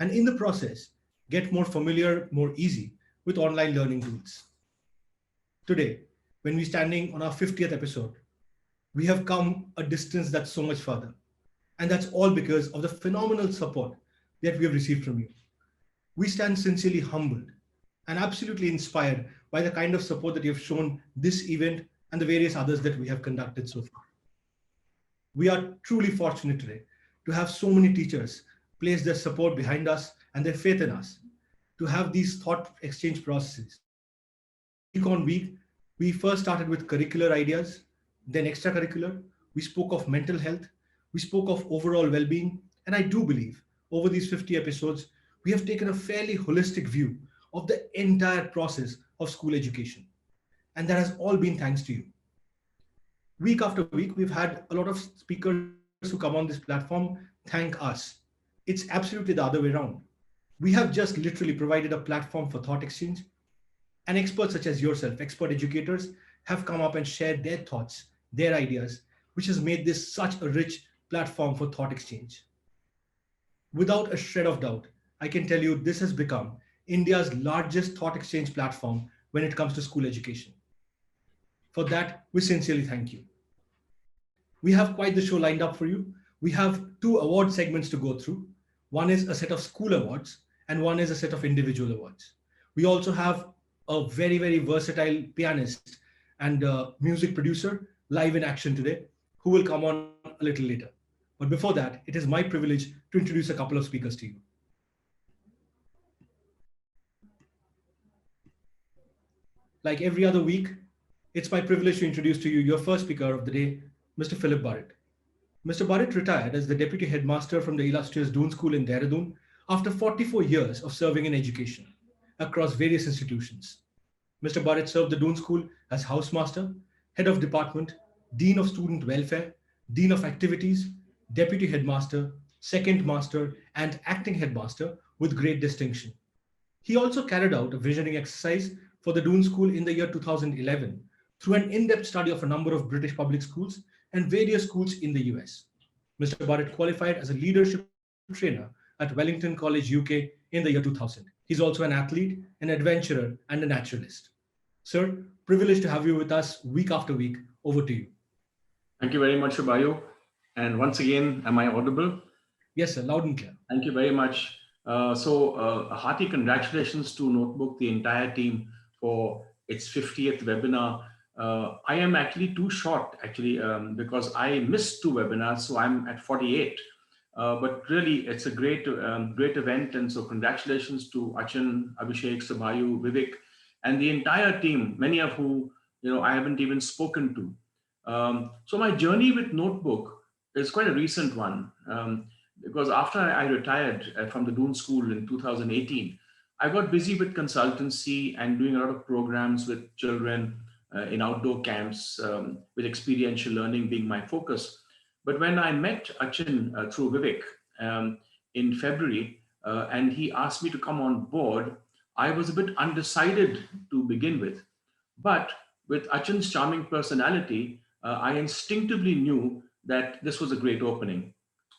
and in the process, get more familiar, more easy with online learning tools. Today, when we're standing on our 50th episode, we have come a distance that's so much further. And that's all because of the phenomenal support that we have received from you. We stand sincerely humbled and absolutely inspired by the kind of support that you have shown this event and the various others that we have conducted so far. We are truly fortunate today to have so many teachers place their support behind us and their faith in us, to have these thought exchange processes. Week on week, we first started with curricular ideas, then extracurricular. We spoke of mental health, we spoke of overall well being, and I do believe over these 50 episodes, we have taken a fairly holistic view of the entire process of school education. And that has all been thanks to you. Week after week, we've had a lot of speakers who come on this platform thank us. It's absolutely the other way around. We have just literally provided a platform for thought exchange, and experts such as yourself, expert educators, have come up and shared their thoughts, their ideas, which has made this such a rich platform for thought exchange. Without a shred of doubt, I can tell you this has become India's largest thought exchange platform when it comes to school education. For that, we sincerely thank you. We have quite the show lined up for you. We have two award segments to go through. One is a set of school awards, and one is a set of individual awards. We also have a very, very versatile pianist and music producer live in action today who will come on a little later. But before that, it is my privilege to introduce a couple of speakers to you. Like every other week, it's my privilege to introduce to you your first speaker of the day, Mr. Philip Barrett. Mr. Barrett retired as the Deputy Headmaster from the illustrious Doon School in Dehradun after 44 years of serving in education across various institutions. Mr. Barrett served the Doon School as Housemaster, Head of Department, Dean of Student Welfare, Dean of Activities, Deputy Headmaster, Second Master, and Acting Headmaster with great distinction. He also carried out a visioning exercise for the Doon School in the year 2011 through an in-depth study of a number of British public schools and various schools in the US. Mr. Barrett qualified as a leadership trainer at Wellington College, UK in the year 2000. He's also an athlete, an adventurer, and a naturalist. Sir, privileged to have you with us week after week. Over to you. Thank you very much, Shubayu. And once again, am I audible? Yes, sir, loud and clear. Thank you very much. A hearty congratulations to Notebook, the entire team, for its 50th webinar. I am actually too short, because I missed two webinars, so I'm at 48. But really, it's a great event, and so congratulations to Achin, Abhishek, Subhayu, Vivek, and the entire team, many of who I haven't even spoken to. So my journey with Notebook is quite a recent one, because after I retired from the Doon School in 2018, I got busy with consultancy and doing a lot of programs with children in outdoor camps, with experiential learning being my focus. But when I met Achin through Vivek in February, and he asked me to come on board, I was a bit undecided to begin with. But with Achin's charming personality, I instinctively knew that this was a great opening.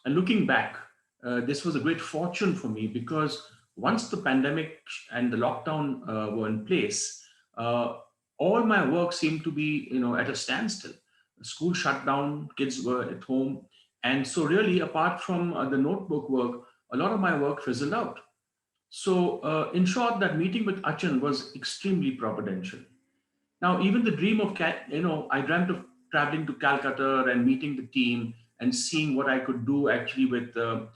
And looking back, this was a great fortune for me, because once the pandemic and the lockdown were in place, all my work seemed to be at a standstill. School shut down, kids were at home. And so really, apart from the Notebook work, a lot of my work fizzled out. So in short, that meeting with Achin was extremely providential. Now, even the dream of, I dreamt of traveling to Calcutta and meeting the team and seeing what I could do actually with the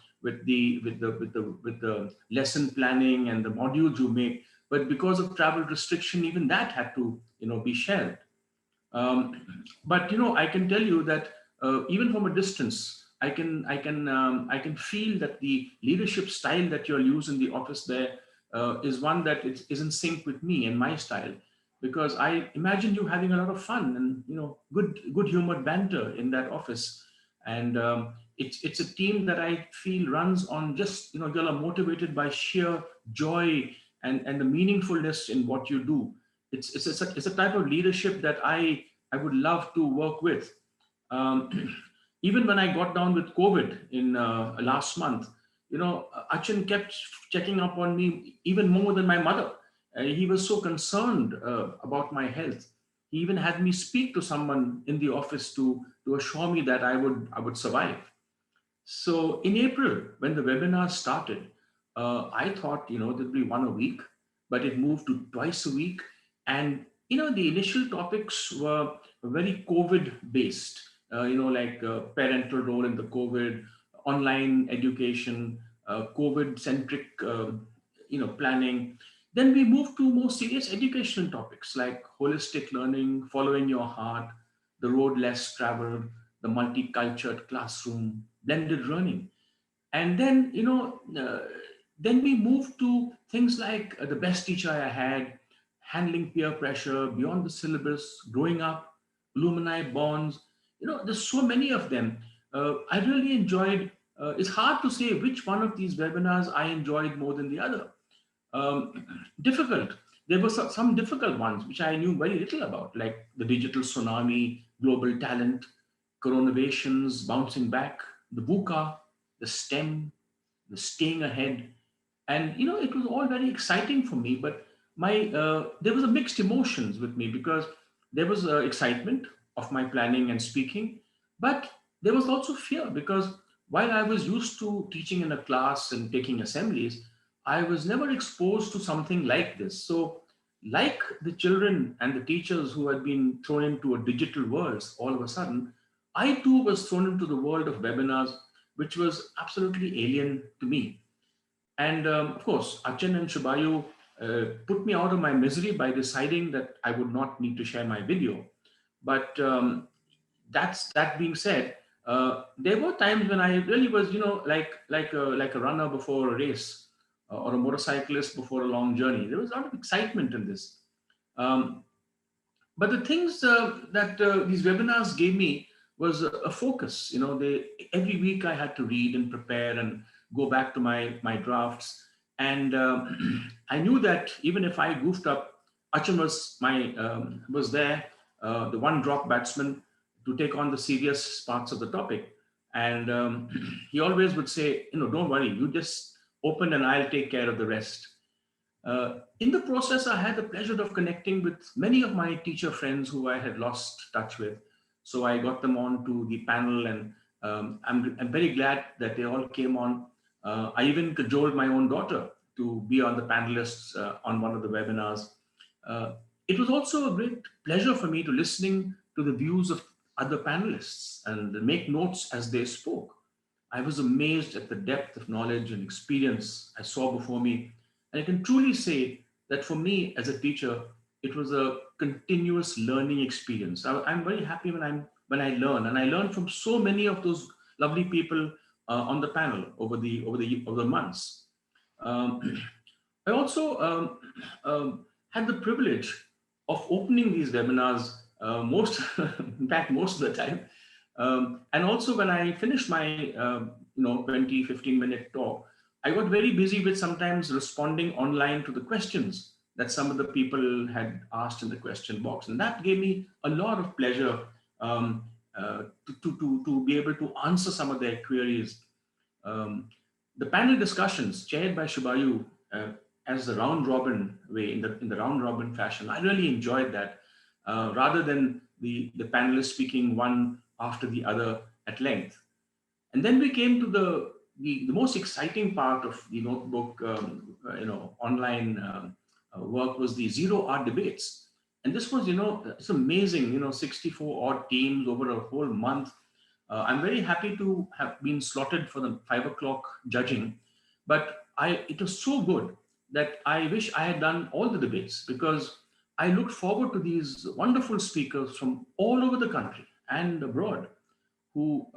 lesson planning and the modules you make. But because of travel restriction, even that had to, be shelved. But I can tell you that even from a distance, I can feel that the leadership style that you'll use in the office there is one that is in sync with me and my style, because I imagine you having a lot of fun and good humored banter in that office, and it's a team that I feel runs on just you are motivated by sheer joy and the meaningfulness in what you do. It's a type of leadership that I would love to work with. Even when I got down with COVID in last month, Achin kept checking up on me even more than my mother. He was so concerned about my health. He even had me speak to someone in the office to assure me that I would survive. So in April, when the webinar started, I thought, there'd be one a week, but it moved to twice a week. And, the initial topics were very COVID based, like parental role in the COVID, online education, COVID centric, planning. Then we moved to more serious educational topics like holistic learning, following your heart, the road less traveled, the multicultural classroom, blended learning. And then, then we moved to things like the best teacher I had, handling peer pressure, beyond the syllabus, growing up, alumni bonds. There's so many of them. I really enjoyed, it's hard to say which one of these webinars I enjoyed more than the other. Difficult. There were some difficult ones which I knew very little about, like the digital tsunami, global talent, coronations, bouncing back, the VUCA, the STEM, the staying ahead. And it was all very exciting for me, but my there was a mixed emotions with me because there was excitement of my planning and speaking, but there was also fear because while I was used to teaching in a class and taking assemblies, I was never exposed to something like this. So like the children and the teachers who had been thrown into a digital world all of a sudden, I too was thrown into the world of webinars, which was absolutely alien to me. And of course, Achin and Shubayu put me out of my misery by deciding that I would not need to share my video. But that being said, there were times when I really was, like a runner before a race or a motorcyclist before a long journey. There was a lot of excitement in this. Um, but the things that these webinars gave me was a focus. They every week I had to read and prepare and go back to my drafts, and I knew that even if I goofed up, Achan was there, the one drop batsman, to take on the serious parts of the topic, and he always would say, don't worry, you just open and I'll take care of the rest. In the process, I had the pleasure of connecting with many of my teacher friends who I had lost touch with. So I got them on to the panel, and I'm very glad that they all came on. I even cajoled my own daughter to be on the panelists on one of the webinars. Uh, it was also a great pleasure for me to listening to the views of other panelists and make notes as they spoke. I was amazed at the depth of knowledge and experience I saw before me. And I can truly say that for me as a teacher, it was a continuous learning experience. I'm very happy when I learn, and I learn from so many of those lovely people on the panel over the months. Um, I also had the privilege of opening these webinars most, in fact, most of the time. And also when I finished my, 20, 15-minute talk, I got very busy with sometimes responding online to the questions that some of the people had asked in the question box. And that gave me a lot of pleasure um, to be able to answer some of their queries. um, the panel discussions chaired by Shubayu as the round robin way, in the round robin fashion, I really enjoyed that, rather than the panelists speaking one after the other at length. And then we came to the most exciting part of the notebook, online work was the zero hour debates. And this was, it's amazing, 64 odd teams over a whole month. I'm very happy to have been slotted for the 5 o'clock judging, but it was so good that I wish I had done all the debates because I looked forward to these wonderful speakers from all over the country and abroad who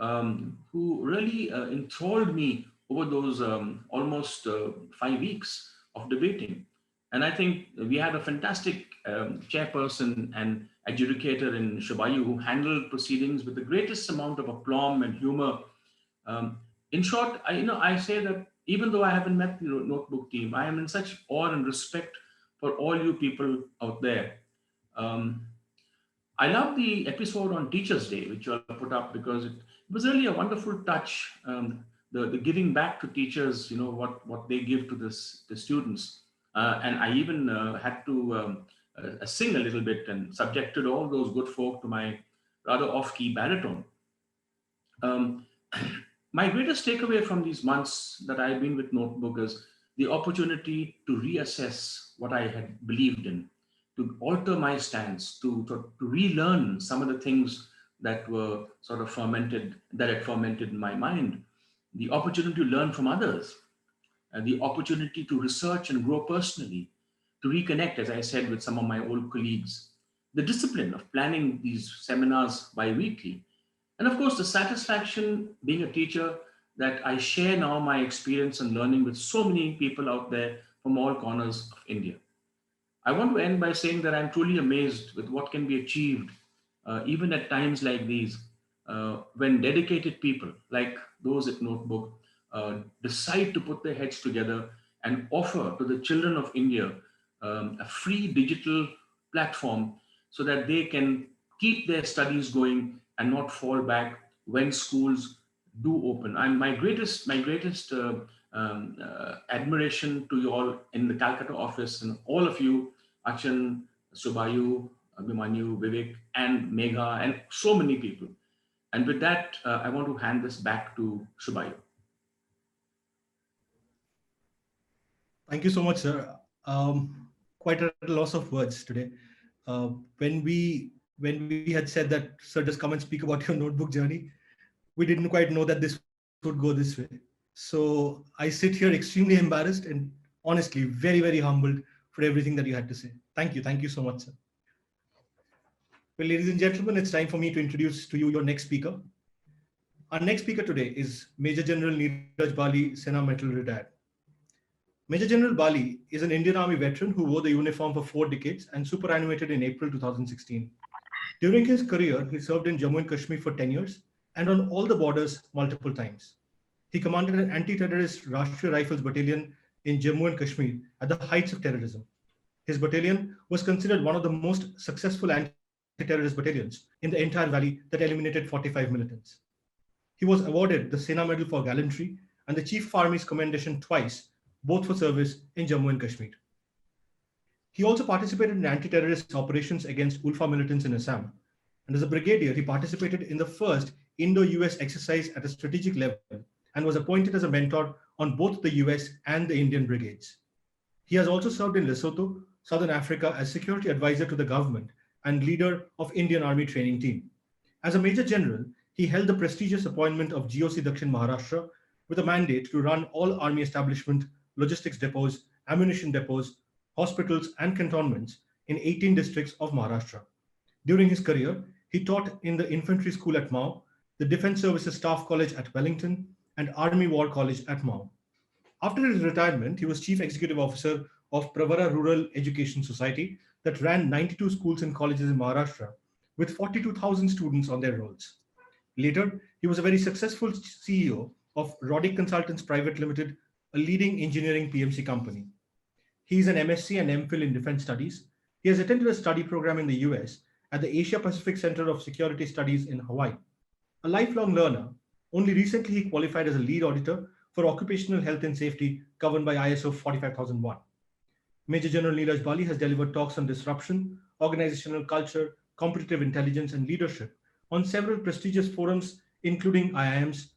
really enthralled me over those almost 5 weeks of debating. And I think we had a fantastic chairperson and adjudicator in Shabayu who handled proceedings with the greatest amount of aplomb and humor. Um, in short, I say that even though I haven't met the notebook team, I am in such awe and respect for all you people out there. Um, I love the episode on Teachers' Day, which you all put up because it was really a wonderful touch. the giving back to teachers, what they give to the students. And I even had to sing a little bit and subjected all those good folk to my rather off-key baritone. Um, my greatest takeaway from these months that I've been with Notebook is the opportunity to reassess what I had believed in, to alter my stance, to relearn some of the things that were sort of fermented, that had fermented in my mind, the opportunity to learn from others, and the opportunity to research and grow personally, to reconnect, as I said, with some of my old colleagues, the discipline of planning these seminars bi-weekly, and of course, the satisfaction being a teacher that I share now my experience and learning with so many people out there from all corners of India. I want to end by saying that I'm truly amazed with what can be achieved, even at times like these, when dedicated people like those at Notebook decide to put their heads together and offer to the children of India a free digital platform so that they can keep their studies going and not fall back when schools do open. And my greatest admiration to you all in the Calcutta office and all of you, Achan, Subayu, Abhimanyu, Vivek, and Megha, and so many people. And with that, I want to hand this back to Subayu. Thank you so much, sir. Quite a loss of words today. When we had said that, sir, just come and speak about your notebook journey, we didn't quite know that this would go this way. So I sit here extremely embarrassed and honestly very, very humbled for everything that you had to say. Thank you so much, sir. Well, ladies and gentlemen, it's time for me to introduce to you your next speaker. Our next speaker today is Major General Neeraj Bali, Sena Metal retired. Major General Bali is an Indian Army veteran who wore the uniform for 4 decades and superannuated in April 2016. During his career, he served in Jammu and Kashmir for 10 years and on all the borders multiple times. He commanded an anti-terrorist Rashtriya Rifles battalion in Jammu and Kashmir at the heights of terrorism. His battalion was considered one of the most successful anti-terrorist battalions in the entire valley that eliminated 45 militants. He was awarded the Sena Medal for gallantry and the Chief of Army's commendation twice, both for service in Jammu and Kashmir. He also participated in anti-terrorist operations against Ulfa militants in Assam. And as a brigadier, he participated in the first Indo-US exercise at a strategic level and was appointed as a mentor on both the US and the Indian brigades. He has also served in Lesotho, Southern Africa as security advisor to the government and leader of Indian Army training team. As a Major General, he held the prestigious appointment of GOC Dakshin Maharashtra with a mandate to run all army establishment, logistics depots, ammunition depots, hospitals, and cantonments in 18 districts of Maharashtra. During his career, he taught in the Infantry School at Mao, the Defense Services Staff College at Wellington, and Army War College at Mao. After his retirement, he was Chief Executive Officer of Pravara Rural Education Society that ran 92 schools and colleges in Maharashtra with 42,000 students on their rolls. Later, he was a very successful CEO of Roddick Consultants Private Limited, a leading engineering PMC company. He is an MSc and MPhil in Defense Studies. He has attended a study program in the US at the Asia Pacific Center of Security Studies in Hawaii. A lifelong learner, only recently he qualified as a lead auditor for occupational health and safety governed by ISO 45001. Major General Neeraj Bali has delivered talks on disruption, organizational culture, competitive intelligence, and leadership on several prestigious forums, including IIM's,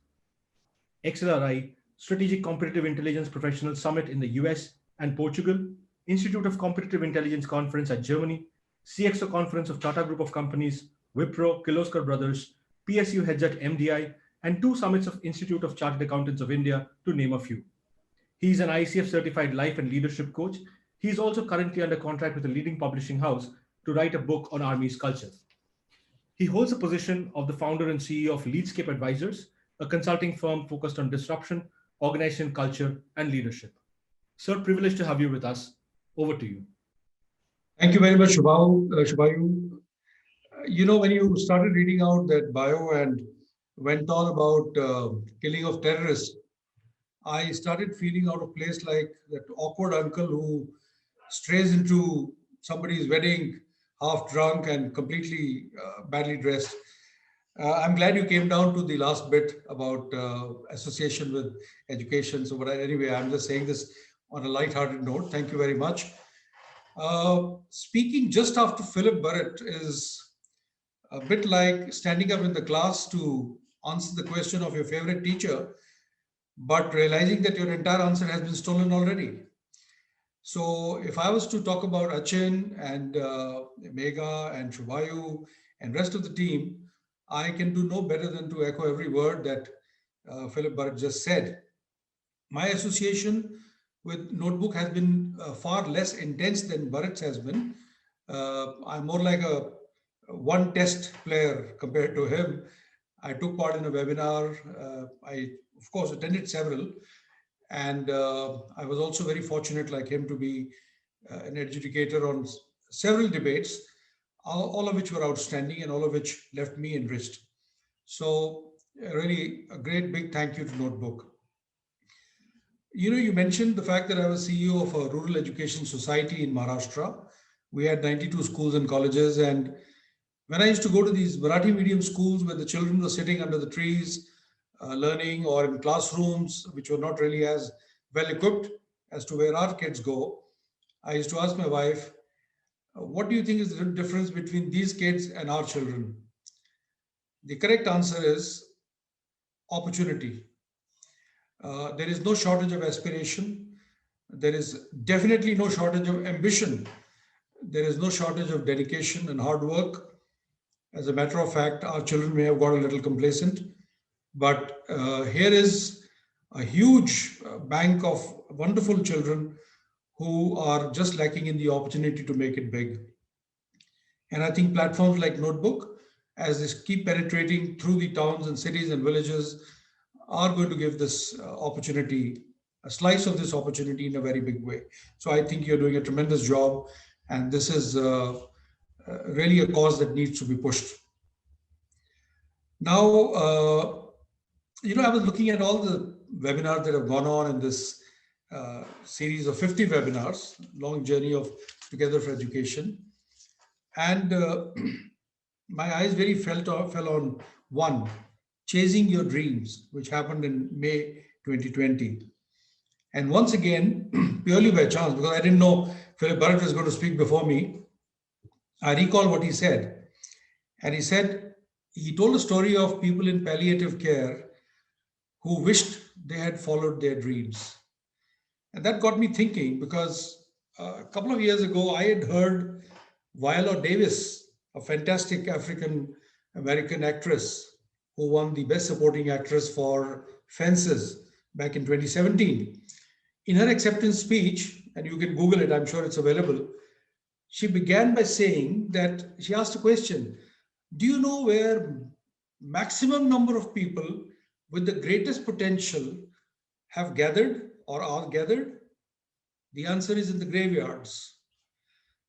XLRI, Strategic Competitive Intelligence Professional Summit in the US and Portugal, Institute of Competitive Intelligence Conference at Germany, CXO Conference of Tata Group of Companies, Wipro, Kirloskar Brothers, PSU heads at MDI, and 2 summits of Institute of Chartered Accountants of India, to name a few. He is an ICF certified life and leadership coach. He is also currently under contract with a leading publishing house to write a book on Army's culture. He holds the position of the founder and CEO of Leadscape Advisors, a consulting firm focused on disruption, organization culture, and leadership. Sir, privileged to have you with us. Over to you. Thank you very much, Shubayu. When you started reading out that bio and went on about killing of terrorists, I started feeling out of place like that awkward uncle who strays into somebody's wedding half drunk and completely badly dressed. I'm glad you came down to the last bit about association with education. So, but anyway, I'm just saying this on a light-hearted note. Thank you very much. Speaking just after Philip Barrett is a bit like standing up in the class to answer the question of your favorite teacher, but realizing that your entire answer has been stolen already. So, if I was to talk about Achin and Mega and Shubhayu and rest of the team, I can do no better than to echo every word that Philip Barrett just said. My association with Notebook has been far less intense than Barrett's has been. I'm more like a one test player compared to him. I took part in a webinar. I, of course, attended several. And I was also very fortunate, like him, to be an adjudicator on several debates, all of which were outstanding and all of which left me enriched. So, really, a great big thank you to Notebook. You mentioned the fact that I was CEO of a rural education society in Maharashtra. We had 92 schools and colleges. And when I used to go to these Marathi medium schools where the children were sitting under the trees, learning, or in classrooms which were not really as well equipped as to where our kids go, I used to ask my wife, what do you think is the difference between these kids and our children? The correct answer is opportunity. There is no shortage of aspiration. There is definitely no shortage of ambition. There is no shortage of dedication and hard work. As a matter of fact, our children may have got a little complacent, but here is a huge bank of wonderful children who are just lacking in the opportunity to make it big. And I think platforms like Notebook, as they keep penetrating through the towns and cities and villages, are going to give this opportunity, a slice of this opportunity in a very big way. So I think you're doing a tremendous job, and this is really a cause that needs to be pushed. Now, I was looking at all the webinars that have gone on in this series of 50 webinars, long journey of Together for Education. And my eyes very fell on one, Chasing Your Dreams, which happened in May 2020. And once again, purely by chance, because I didn't know Philip Barrett was going to speak before me, I recall what he said. And he said, he told a story of people in palliative care who wished they had followed their dreams. And that got me thinking because a couple of years ago, I had heard Viola Davis, a fantastic African American actress who won the Best Supporting Actress for Fences back in 2017. In her acceptance speech, and you can Google it, I'm sure it's available, she began by saying that she asked a question: do you know where maximum number of people with the greatest potential have gathered or are gathered? The answer is in the graveyards.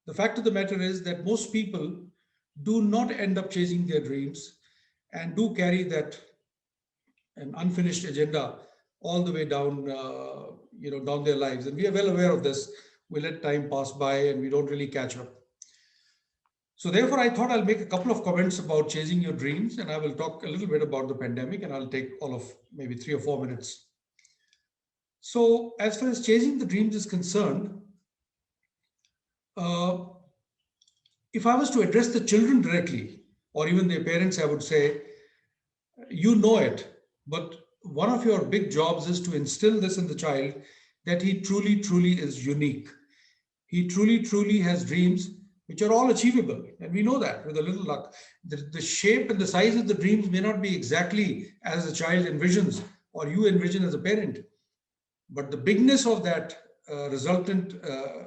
The fact of the matter is that most people do not end up chasing their dreams and do carry that an unfinished agenda all the way down, down their lives. And we are well aware of this. We let time pass by and we don't really catch up. So therefore, I thought I'll make a couple of comments about chasing your dreams, and I will talk a little bit about the pandemic, and I'll take all of maybe 3 or 4 minutes. So as far as chasing the dreams is concerned, if I was to address the children directly, or even their parents, I would say, you know it, but one of your big jobs is to instill this in the child that he truly, truly is unique. He truly, truly has dreams which are all achievable. And we know that with a little luck. The shape and the size of the dreams may not be exactly as the child envisions or you envision as a parent. But the bigness of that resultant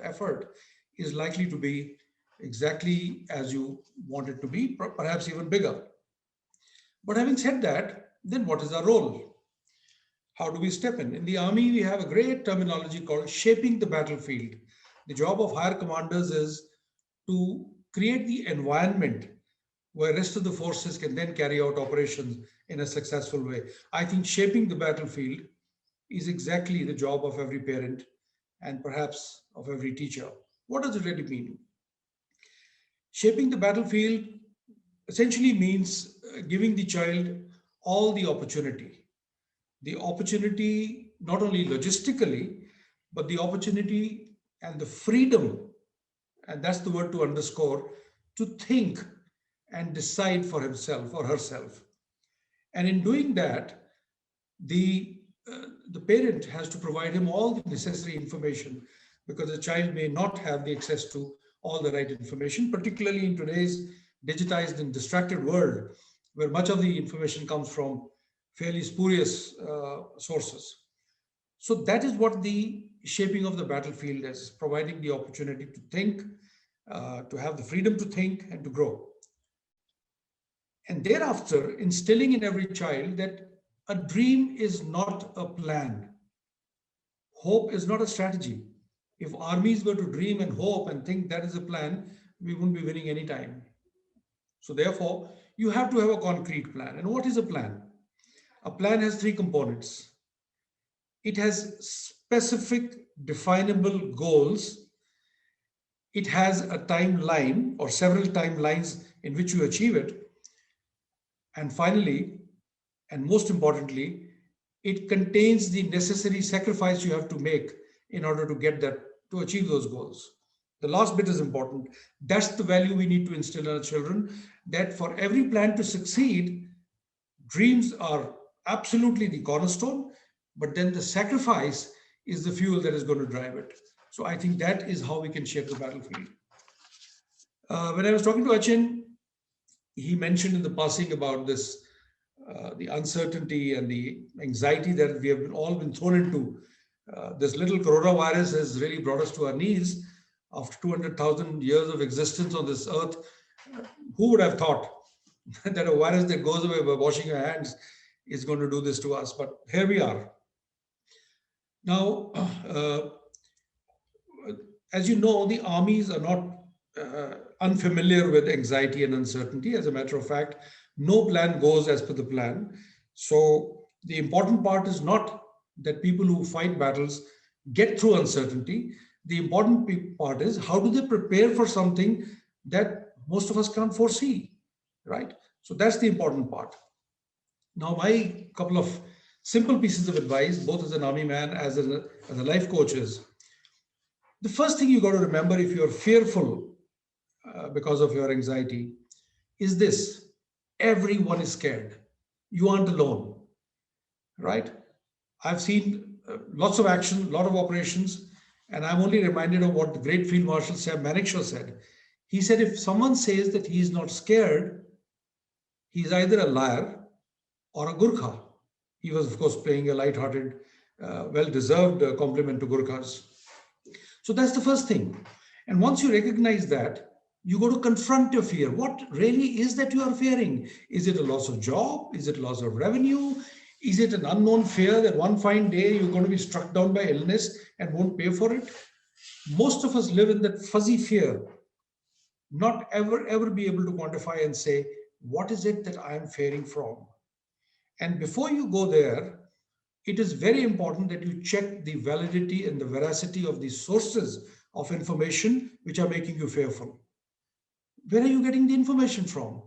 effort is likely to be exactly as you want it to be, perhaps even bigger. But having said that, then what is our role? How do we step in? In the army, we have a great terminology called shaping the battlefield. The job of higher commanders is to create the environment where rest of the forces can then carry out operations in a successful way. I think shaping the battlefield is exactly the job of every parent and perhaps of every teacher. What does it really mean? Shaping the battlefield essentially means giving the child all the opportunity not only logistically, but the opportunity and the freedom, and that's the word to underscore, to think and decide for himself or herself. And in doing that, the the parent has to provide him all the necessary information, because the child may not have the access to all the right information, particularly in today's digitized and distracted world, where much of the information comes from fairly spurious sources. So that is what the shaping of the battlefield is, providing the opportunity to think, to have the freedom to think and to grow. And thereafter, instilling in every child that a dream is not a plan, hope is not a strategy. If armies were to dream and hope and think that is a plan, we wouldn't be winning any time. So, therefore, you have to have a concrete plan. And what is a plan? A plan has three components. It has specific, definable goals. It has a timeline or several timelines in which you achieve it. And finally, and most importantly, it contains the necessary sacrifice you have to make in order to get that, to achieve those goals. The last bit is important. That's the value we need to instill in our children, that for every plan to succeed, dreams are absolutely the cornerstone, but then the sacrifice is the fuel that is going to drive it. So I think that is how we can shape the battlefield. When I was talking to Achin, he mentioned in the passing about this, the uncertainty and the anxiety that we have all been thrown into. This little coronavirus has really brought us to our knees after 200,000 years of existence on this earth. Who would have thought that a virus that goes away by washing your hands is going to do this to us? But here we are. Now, as you know, the armies are not unfamiliar with anxiety and uncertainty. As a matter of fact, no plan goes as per the plan. So the important part is not that people who fight battles get through uncertainty. The important part is how do they prepare for something that most of us can't foresee, right? So that's the important part. Now, my couple of simple pieces of advice, both as an army man, as a life coach, is the first thing you got to remember if you're fearful because of your anxiety is this: everyone is scared. You aren't alone, right? I've seen lots of action, a lot of operations, and I'm only reminded of what the great Field Marshal Sam Manekshaw said. He said, if someone says that he's not scared, he's either a liar or a Gurkha. He was, of course, paying a light-hearted, well-deserved compliment to Gurkhas. So that's the first thing. And once you recognize that, you got to confront your fear. What really is that you are fearing? Is it a loss of job? Is it loss of revenue? Is it an unknown fear that one fine day you're going to be struck down by illness and won't pay for it? Most of us live in that fuzzy fear, not ever be able to quantify and say, what is it that I'm fearing from? And before you go there, it is very important that you check the validity and the veracity of the sources of information which are making you fearful. Where are you getting the information from?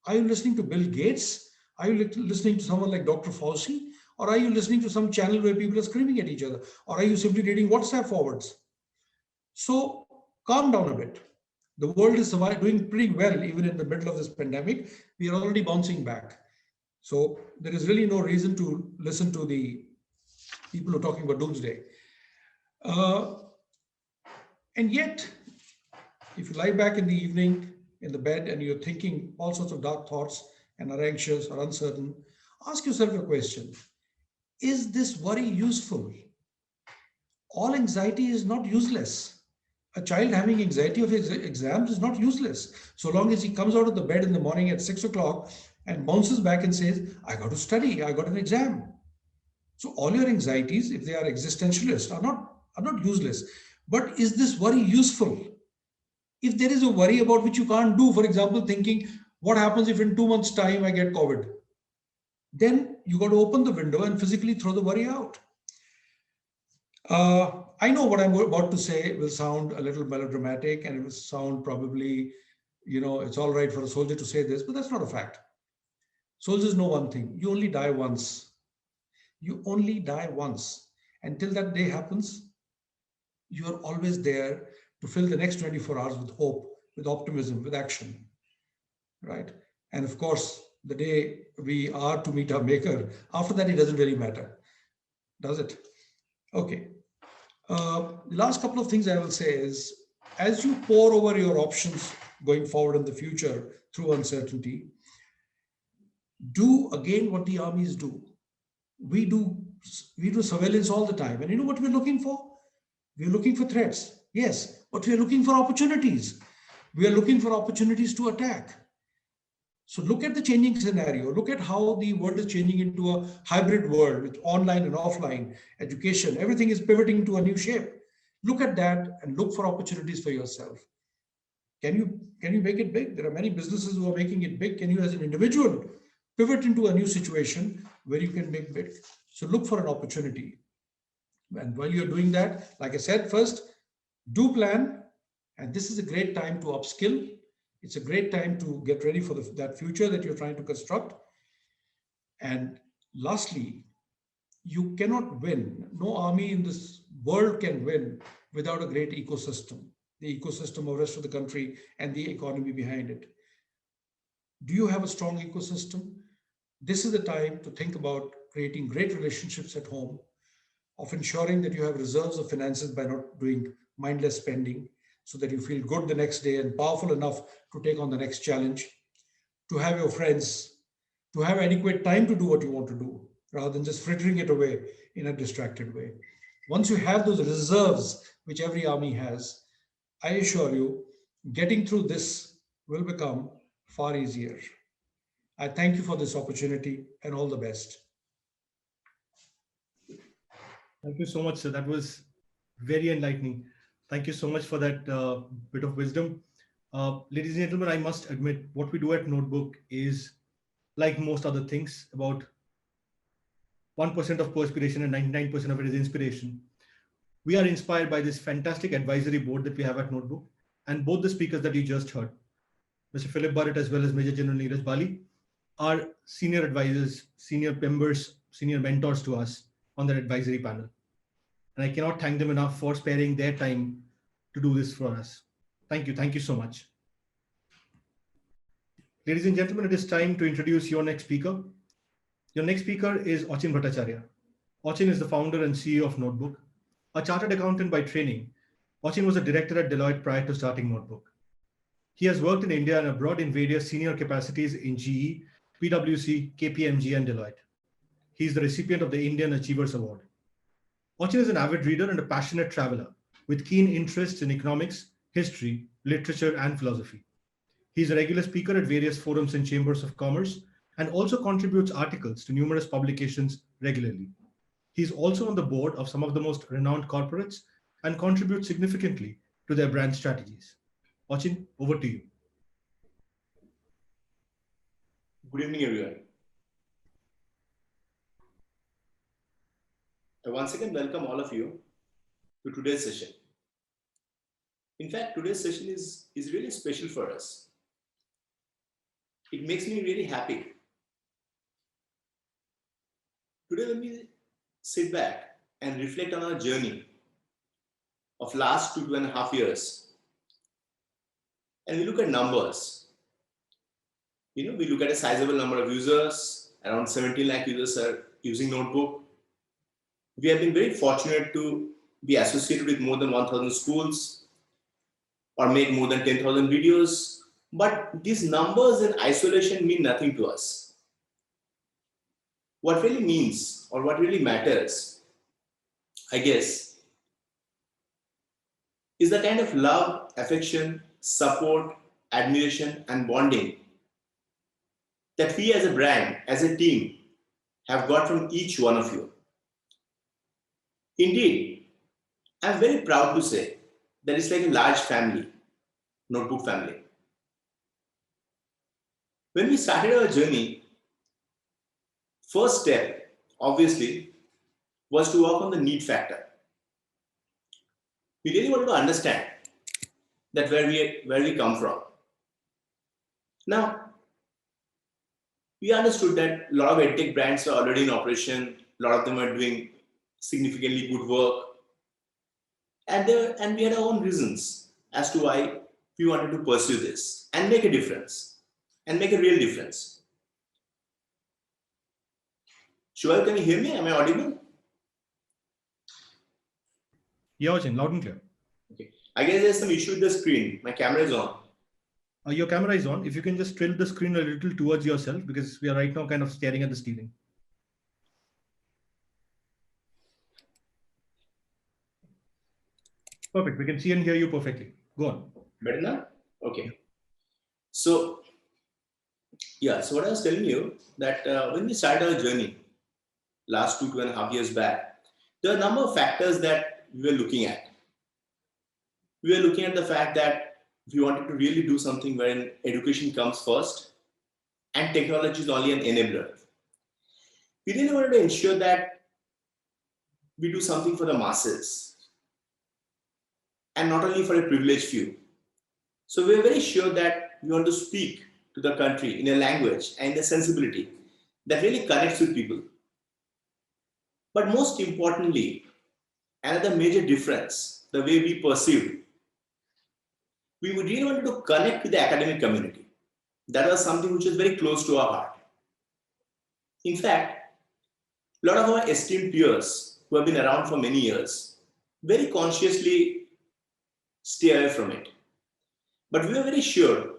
Are you listening to Bill Gates? Are you listening to someone like Dr. Fauci? Or are you listening to some channel where people are screaming at each other? Or are you simply reading WhatsApp forwards? So calm down a bit. The world is doing pretty well even in the middle of this pandemic. We are already bouncing back. So there is really no reason to listen to the people who are talking about doomsday. And yet, if you lie back in the evening in the bed and you're thinking all sorts of dark thoughts and are anxious or uncertain, ask yourself a question. Is this worry useful? All anxiety is not useless. A child having anxiety of his exams is not useless, so long as he comes out of the bed in the morning at 6 o'clock and bounces back and says, I got to study, I got an exam. So all your anxieties, if they are existentialist, are not useless. But is this worry useful? If there is a worry about which you can't do, for example, thinking, what happens if in 2 months' time I get COVID? Then you got to open the window and physically throw the worry out. I know what I'm about to say will sound a little melodramatic and it will sound probably it's all right for a soldier to say this, but that's not a fact. Soldiers know one thing: you only die once. You only die once. Until that day happens, you are always there to fill the next 24 hours with hope, with optimism, with action, right? And of course, the day we are to meet our maker, after that, it doesn't really matter, does it? Okay. The last couple of things I will say is, as you pour over your options going forward in the future through uncertainty, do again what the armies do. We do we do surveillance all the time, and you know what we're looking for? We're looking for threats, yes, but we're looking for opportunities. We are looking for opportunities to attack. So look at the changing scenario. Look at how the world is changing into a hybrid world with online and offline education. Everything is pivoting to a new shape. Look at that and look for opportunities for yourself. Can you make it big? There are many businesses who are making it big. Can you, as an individual, pivot into a new situation where you can make big? So look for an opportunity. And while you're doing that, like I said, first, do plan. And this is a great time to upskill. It's a great time to get ready for that future that you're trying to construct. And lastly, you cannot win. No army in this world can win without a great ecosystem, the ecosystem of the rest of the country and the economy behind it. Do you have a strong ecosystem? This is the time to think about creating great relationships at home, of ensuring that you have reserves of finances by not doing mindless spending, so that you feel good the next day and powerful enough to take on the next challenge, to have your friends, to have adequate time to do what you want to do, rather than just frittering it away in a distracted way. Once you have those reserves, which every army has, I assure you, getting through this will become far easier. I thank you for this opportunity and all the best. Thank you so much, sir. That was very enlightening. Thank you so much for that bit of wisdom. Ladies and gentlemen, I must admit, what we do at Notebook is, like most other things, about 1% of perspiration and 99% of it is inspiration. We are inspired by this fantastic advisory board that we have at Notebook, and both the speakers that you just heard, Mr. Philip Barrett as well as Major General Neeraj Bali, are senior advisors, senior members, senior mentors to us on that advisory panel. And I cannot thank them enough for sparing their time to do this for us. Thank you. Thank you so much. Ladies and gentlemen, it is time to introduce your next speaker. Your next speaker is Achin Bhattacharya. Achin is the founder and CEO of Notebook. A chartered accountant by training, Achin was a director at Deloitte prior to starting Notebook. He has worked in India and abroad in various senior capacities in GE, PwC, KPMG, and Deloitte. He is the recipient of the Indian Achievers Award. Achin is an avid reader and a passionate traveler with keen interests in economics, history, literature, and philosophy. He is a regular speaker at various forums and chambers of commerce and also contributes articles to numerous publications regularly. He is also on the board of some of the most renowned corporates and contributes significantly to their brand strategies. Achin, over to you. Good evening, everyone. I once again welcome all of you to today's session. In fact, today's session is really special for us. It makes me really happy. Today, when we sit back and reflect on our journey of last 2.5 years, and we look at numbers, we look at a sizable number of users, around 70 lakh users are using Notebook. We have been very fortunate to be associated with more than 1,000 schools or make more than 10,000 videos. But these numbers in isolation mean nothing to us. What really means, or what really matters, I guess, is the kind of love, affection, support, admiration, and bonding that we as a brand, as a team, have got from each one of you. Indeed, I'm very proud to say that it's like a large family, Notebook family. When we started our journey, first step, obviously, was to work on the need factor. We really wanted to understand that where we come from. Now, we understood that a lot of edtech brands were already in operation. A lot of them are doing significantly good work. And we had our own reasons as to why we wanted to pursue this and make a difference and make a real difference. Shubham, can you hear me? Am I audible? Yeah, Vachin, loud and clear. Okay. I guess there's some issue with the screen. My camera is on. Your camera is on. If you can just tilt the screen a little towards yourself, because we are right now kind of staring at the ceiling. Perfect. We can see and hear you perfectly. Go on. Better now? Okay. So, yeah, so what I was telling you that when we started our journey last 2.5 years back, there are a number of factors that we were looking at. We were looking at the fact that we wanted to really do something wherein education comes first and technology is only an enabler. We really wanted to ensure that we do something for the masses and not only for a privileged few. So we are very sure that we want to speak to the country in a language and a sensibility that really connects with people. But most importantly, another major difference, the way we perceived, we would really wanted to connect with the academic community. That was something which was very close to our heart. In fact, a lot of our esteemed peers who have been around for many years very consciously stay away from it. But we were very sure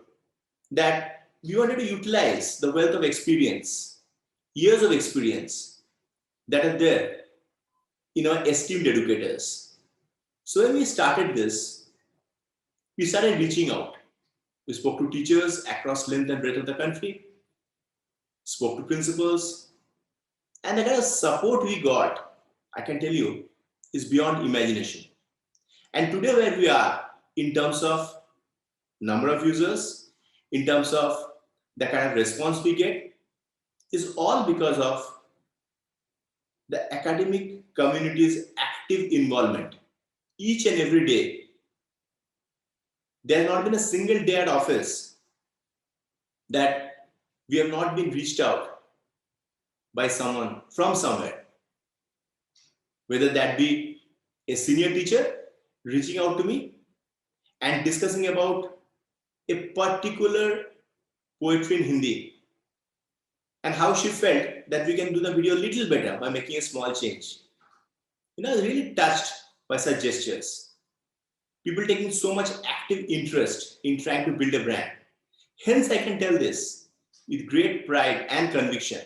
that we wanted to utilize the wealth of experience, years of experience that are there in our esteemed educators. So when we started this, we started reaching out. We spoke to teachers across length and breadth of the country, spoke to principals, and the kind of support we got, I can tell you, is beyond imagination. And today where we are in terms of number of users, in terms of the kind of response we get, is all because of the academic community's active involvement. Each and every day, there has not been a single day at office that we have not been reached out by someone from somewhere. Whether that be a senior teacher reaching out to me and discussing about a particular poetry in Hindi and how she felt that we can do the video a little better by making a small change. I was really touched by such gestures. People taking so much active interest in trying to build a brand. Hence, I can tell this with great pride and conviction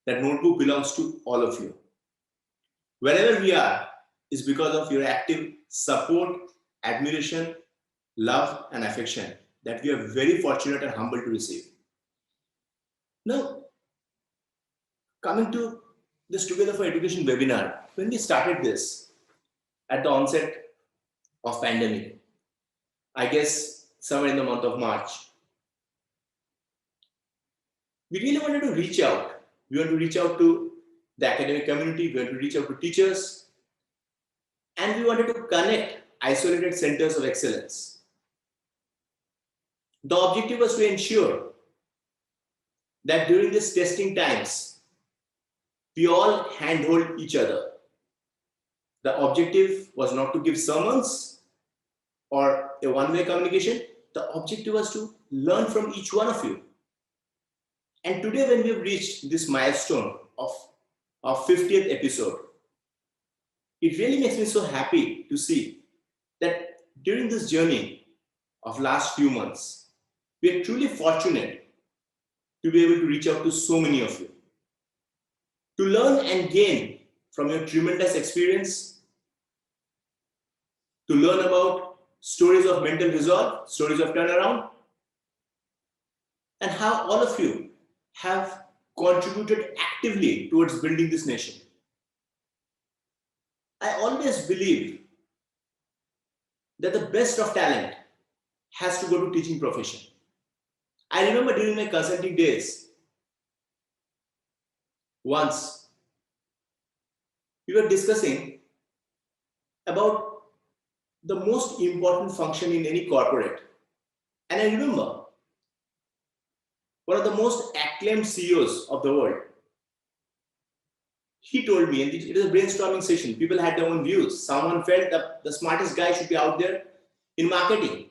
that Notebook belongs to all of you. Wherever we are is because of your active support, admiration, love, and affection that we are very fortunate and humbled to receive. Now, coming to this Together for Education webinar, when we started this at the onset of pandemic, I guess somewhere in the month of March, we really wanted to reach out. We want to reach out to the academic community, we want to reach out to teachers, and we wanted to connect isolated centers of excellence. The objective was to ensure that during these testing times, we all handhold each other. The objective was not to give sermons or a one-way communication. The objective was to learn from each one of you. And today, when we've reached this milestone of our 50th episode, it really makes me so happy to see that during this journey of last few months, we are truly fortunate to be able to reach out to so many of you, to learn and gain from your tremendous experience, to learn about stories of mental resolve, stories of turnaround, and how all of you have contributed actively towards building this nation. I always believe that the best of talent has to go to teaching profession. I remember during my consulting days, once we were discussing about the most important function in any corporate. And I remember one of the most acclaimed CEOs of the world. He told me, and it was a brainstorming session. People had their own views. Someone felt that the smartest guy should be out there in marketing.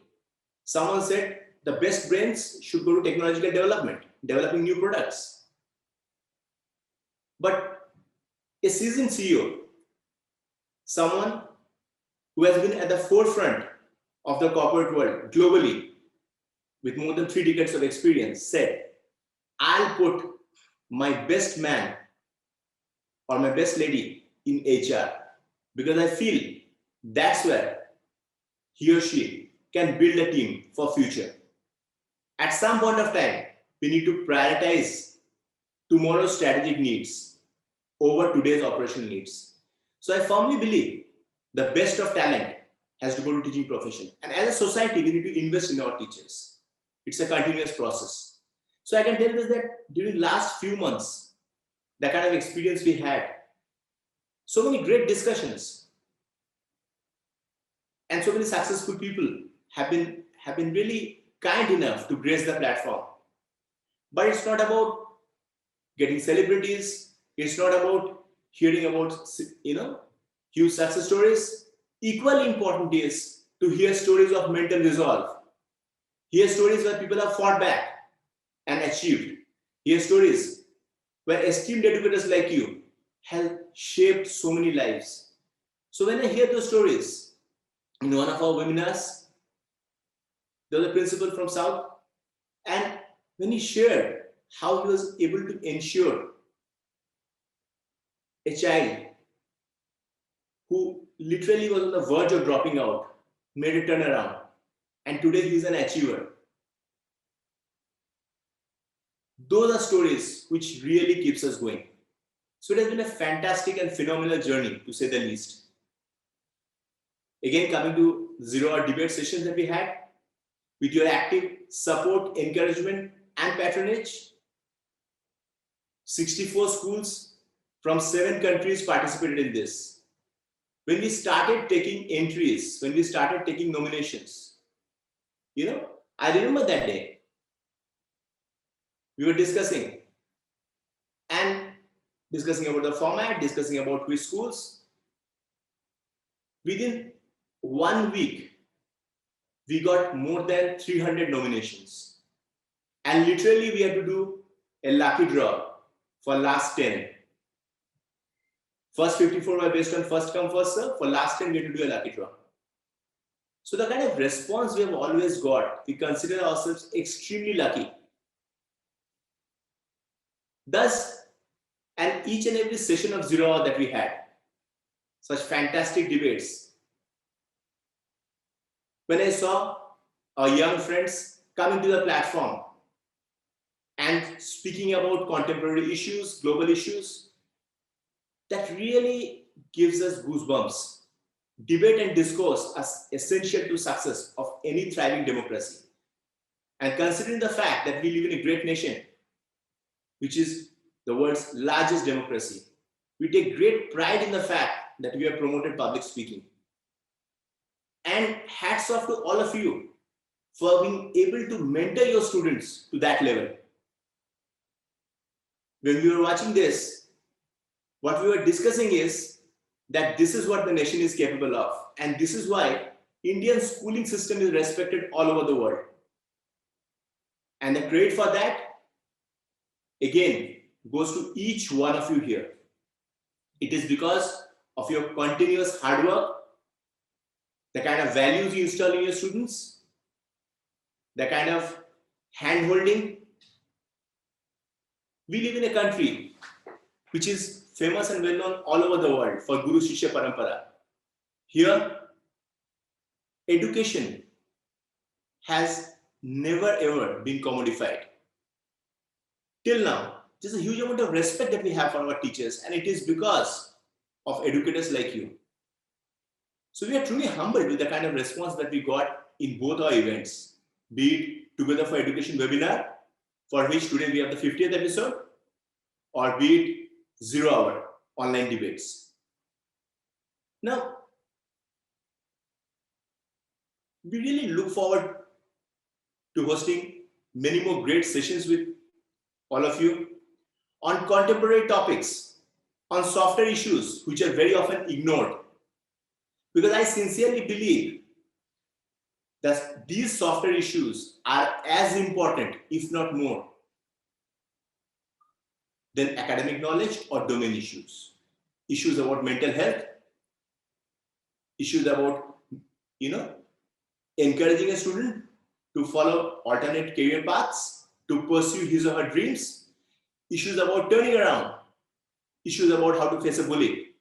Someone said the best brains should go to technological development, developing new products. But a seasoned CEO, someone who has been at the forefront of the corporate world globally with more than 3 decades of experience, said, I'll put my best man or my best lady in HR because I feel that's where he or she can build a team for future. At some point of time, we need to prioritize tomorrow's strategic needs over today's operational needs. So I firmly believe the best of talent has to go to teaching profession. And as a society, we need to invest in our teachers. It's a continuous process. So I can tell you that during last few months, the kind of experience we had, so many great discussions, and so many successful people have been really kind enough to grace the platform. But it's not about getting celebrities. It's not about hearing about huge success stories. Equally important is to hear stories of mental resolve. Hear stories where people have fought back and achieved. Hear stories where esteemed educators like you have shaped so many lives. So when I hear those stories, in one of our webinars, there was a principal from South, and when he shared how he was able to ensure a child who literally was on the verge of dropping out, made a turnaround, and today he is an achiever. Those are stories which really keeps us going. So it has been a fantastic and phenomenal journey, to say the least. Again, coming to 0-hour debate sessions that we had, with your active support, encouragement, and patronage, 64 schools from 7 countries participated in this. When we started taking entries, when we started taking nominations, I remember that day. We were discussing about the format, discussing about which schools. Within 1 week, we got more than 300 nominations. And literally, we had to do a lucky draw for last 10. First 54 were based on first come, first serve. For last 10, we had to do a lucky draw. So the kind of response we have always got, we consider ourselves extremely lucky. Thus, and each and every session of 0 hour that we had, such fantastic debates. When I saw our young friends coming to the platform and speaking about contemporary issues, global issues, that really gives us goosebumps. Debate and discourse are essential to success of any thriving democracy. And considering the fact that we live in a great nation, which is the world's largest democracy, we take great pride in the fact that we have promoted public speaking. And hats off to all of you for being able to mentor your students to that level. When we were watching this, what we were discussing is that this is what the nation is capable of. And this is why Indian schooling system is respected all over the world. And the credit for that, again, goes to each one of you here. It is because of your continuous hard work, the kind of values you install in your students, the kind of hand-holding. We live in a country which is famous and well-known all over the world for Guru Shishya Parampara. Here, education has never ever been commodified. Till now, there's a huge amount of respect that we have for our teachers, and it is because of educators like you. So we are truly humbled with the kind of response that we got in both our events, be it Together for Education webinar, for which today we have the 50th episode, or be it 0 hour online debates. Now, we really look forward to hosting many more great sessions with all of you, on contemporary topics, on software issues which are very often ignored. Because I sincerely believe that these software issues are as important, if not more, than academic knowledge or domain issues. Issues about mental health, issues about, encouraging a student to follow alternate career paths, to pursue his or her dreams, issues about turning around, issues about how to face a bully.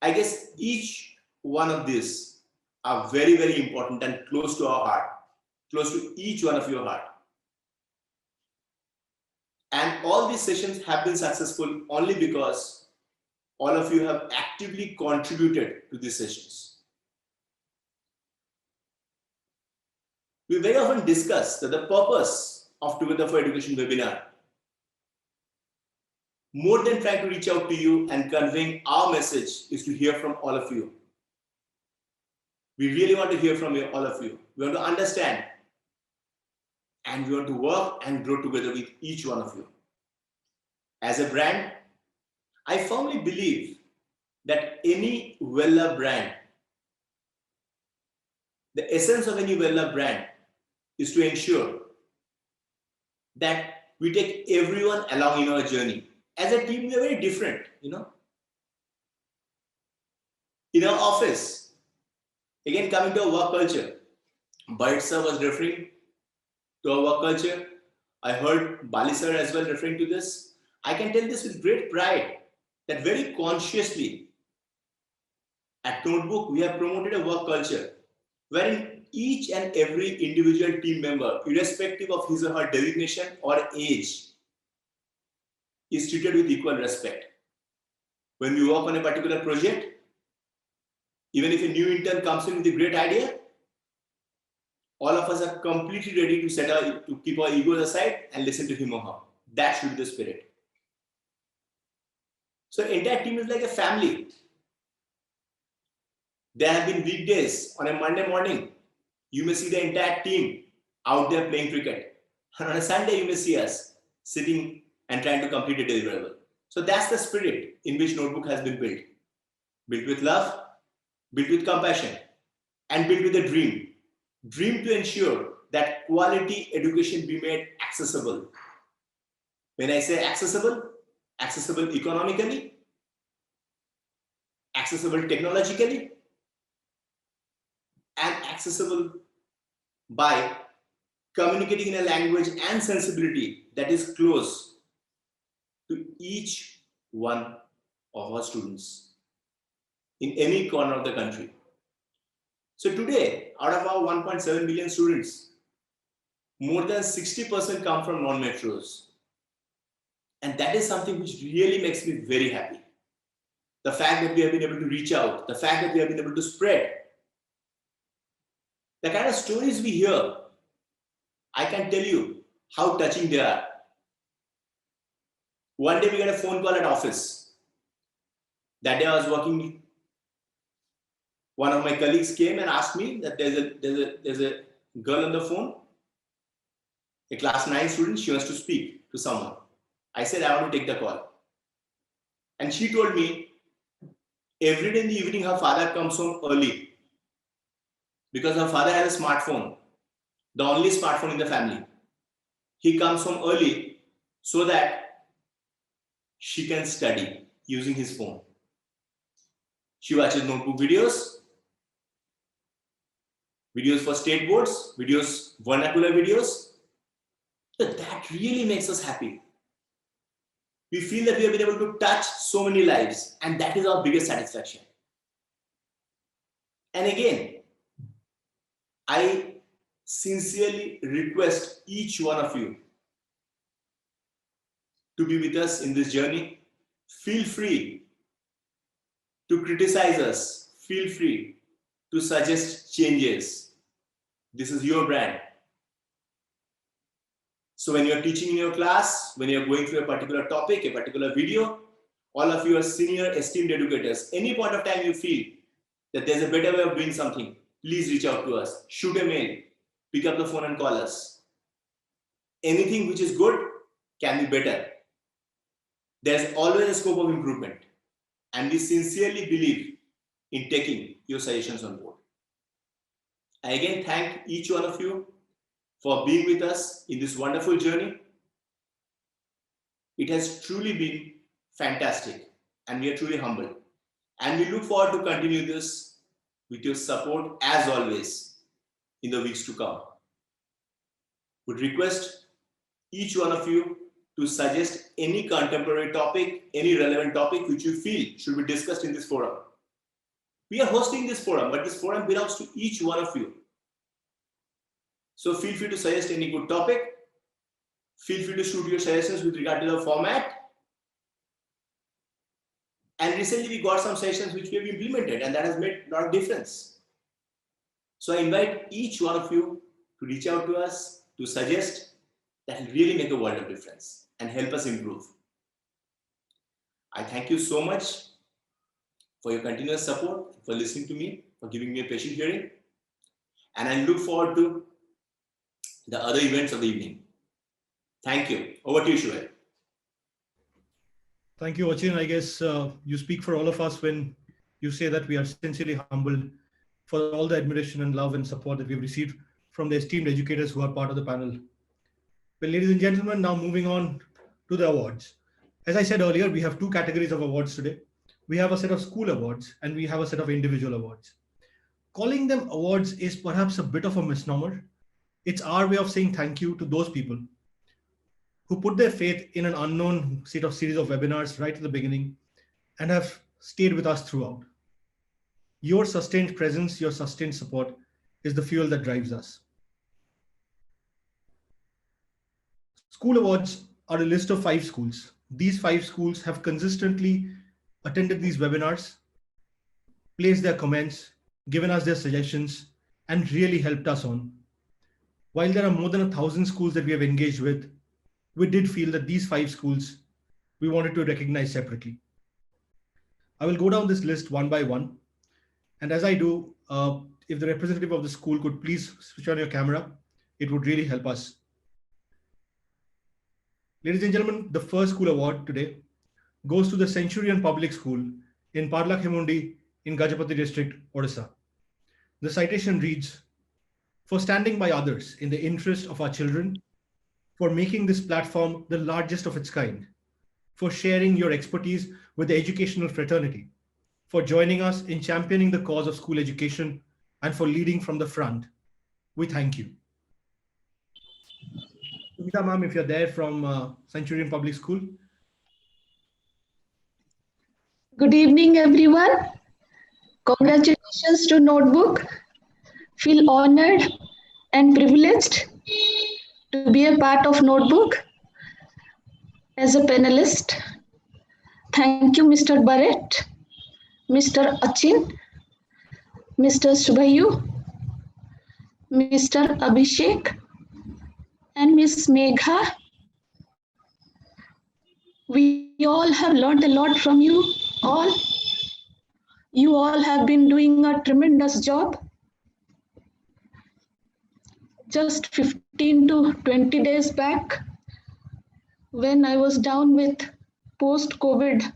I guess each one of these are very, very important and close to our heart, close to each one of your heart. And all these sessions have been successful only because all of you have actively contributed to these sessions. We very often discuss that the purpose of Together for Education webinar, more than trying to reach out to you and conveying our message, is to hear from all of you. We really want to hear from you, all of you. We want to understand, and we want to work and grow together with each one of you. As a brand, I firmly believe that any well-loved brand, the essence of any well-loved brand is to ensure that we take everyone along in our journey. As a team, we are very different, In our office, again, coming to our work culture, Barrett sir was referring to our work culture. I heard Bali sir as well referring to this. I can tell this with great pride that very consciously at Notebook, we have promoted a work culture wherein each and every individual team member, irrespective of his or her designation or age, is treated with equal respect. When we work on a particular project, even if a new intern comes in with a great idea, all of us are completely ready to keep our egos aside and listen to him or her. That should be the spirit. So the entire team is like a family. There have been weekdays on a Monday morning, you may see the entire team out there playing cricket. And on a Sunday, you may see us sitting and trying to complete a deliverable. So that's the spirit in which Notebook has been built. Built with love, built with compassion, and built with a dream. Dream to ensure that quality education be made accessible. When I say accessible, accessible economically, accessible technologically, and accessible by communicating in a language and sensibility that is close to each one of our students in any corner of the country. So today, out of our 1.7 million students, more than 60% come from non-metros. And that is something which really makes me very happy. The fact that we have been able to reach out, the fact that we have been able to spread, the kind of stories we hear, I can tell you how touching they are. One day we got a phone call at office. That day I was working. One of my colleagues came and asked me that there's a girl on the phone, a class 9 student, she wants to speak to someone. I said, I want to take the call. And she told me, every day in the evening, her father comes home early because her father has a smartphone, the only smartphone in the family. He comes home early so that she can study using his phone. She watches notebook videos for state boards, vernacular videos. But that really makes us happy. We feel that we have been able to touch so many lives, and that is our biggest satisfaction. And again, I sincerely request each one of you to be with us in this journey. Feel free to criticize us. Feel free to suggest changes. This is your brand. So when you're teaching in your class, when you're going through a particular topic, a particular video, all of you are senior esteemed educators. Any point of time you feel that there's a better way of doing something, please reach out to us. Shoot a mail, pick up the phone and call us. Anything which is good, can be better. There's always a scope of improvement, and we sincerely believe in taking your suggestions on board. I again thank each one of you for being with us in this wonderful journey. It has truly been fantastic, and we are truly humbled. And we look forward to continue this with your support as always in the weeks to come. Would request each one of you to suggest any contemporary topic, any relevant topic which you feel should be discussed in this forum. We are hosting this forum, but this forum belongs to each one of you. So feel free to suggest any good topic. Feel free to shoot your suggestions with regard to the format. And recently we got some sessions which we have implemented, and that has made a lot of difference. So I invite each one of you to reach out to us, to suggest. That will really make a world of difference and help us improve. I thank you so much for your continuous support, for listening to me, for giving me a patient hearing. And I look forward to the other events of the evening. Thank you. Over to you, Shuaib. Thank you, Achin. I guess you speak for all of us when you say that we are sincerely humbled for all the admiration and love and support that we've received from the esteemed educators who are part of the panel. Well, ladies and gentlemen, now moving on to the awards. As I said earlier, we have two categories of awards today. We have a set of school awards and we have a set of individual awards. Calling them awards is perhaps a bit of a misnomer. It's our way of saying thank you to those people who put their faith in an unknown series of webinars right at the beginning and have stayed with us throughout. Your sustained presence, your sustained support is the fuel that drives us. School awards are a list of 5 schools. These 5 schools have consistently attended these webinars, placed their comments, given us their suggestions, and really helped us on. While there are more than 1,000 schools that we have engaged with, we did feel that these 5 schools we wanted to recognize separately. I will go down this list one by one. And as I do, if the representative of the school could please switch on your camera, it would really help us. Ladies and gentlemen, the first school award today goes to the Centurion Public School in Parlakhemundi in Gajapati district, Odisha. The citation reads, "For standing by others in the interest of our children, for making this platform the largest of its kind, for sharing your expertise with the educational fraternity, for joining us in championing the cause of school education, and for leading from the front. We thank you." Sumita ma'am, if you're there from Centurion Public School. Good evening, everyone. Congratulations to Notebook. Feel honored and privileged to be a part of Notebook as a panelist. Thank you, Mr. Barrett, Mr. Achin, Mr. Subhayu, Mr. Abhishek, and Miss Megha. We all have learned a lot from you all. You all have been doing a tremendous job. Just 15 to 20 days back, when I was down with post-COVID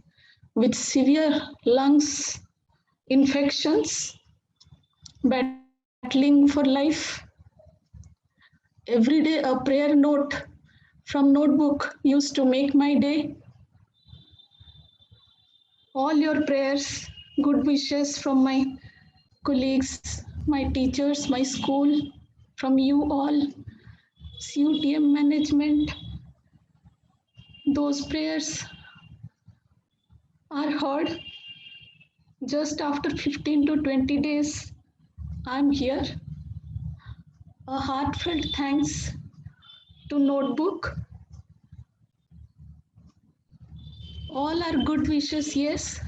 with severe lungs infections, battling for life, every day a prayer note from Notebook used to make my day. All your prayers, good wishes from my colleagues, my teachers, my school, from you all, CUTM management, those prayers are heard. Just after 15 to 20 days, I'm here. A heartfelt thanks to Notebook. All are good wishes, yes.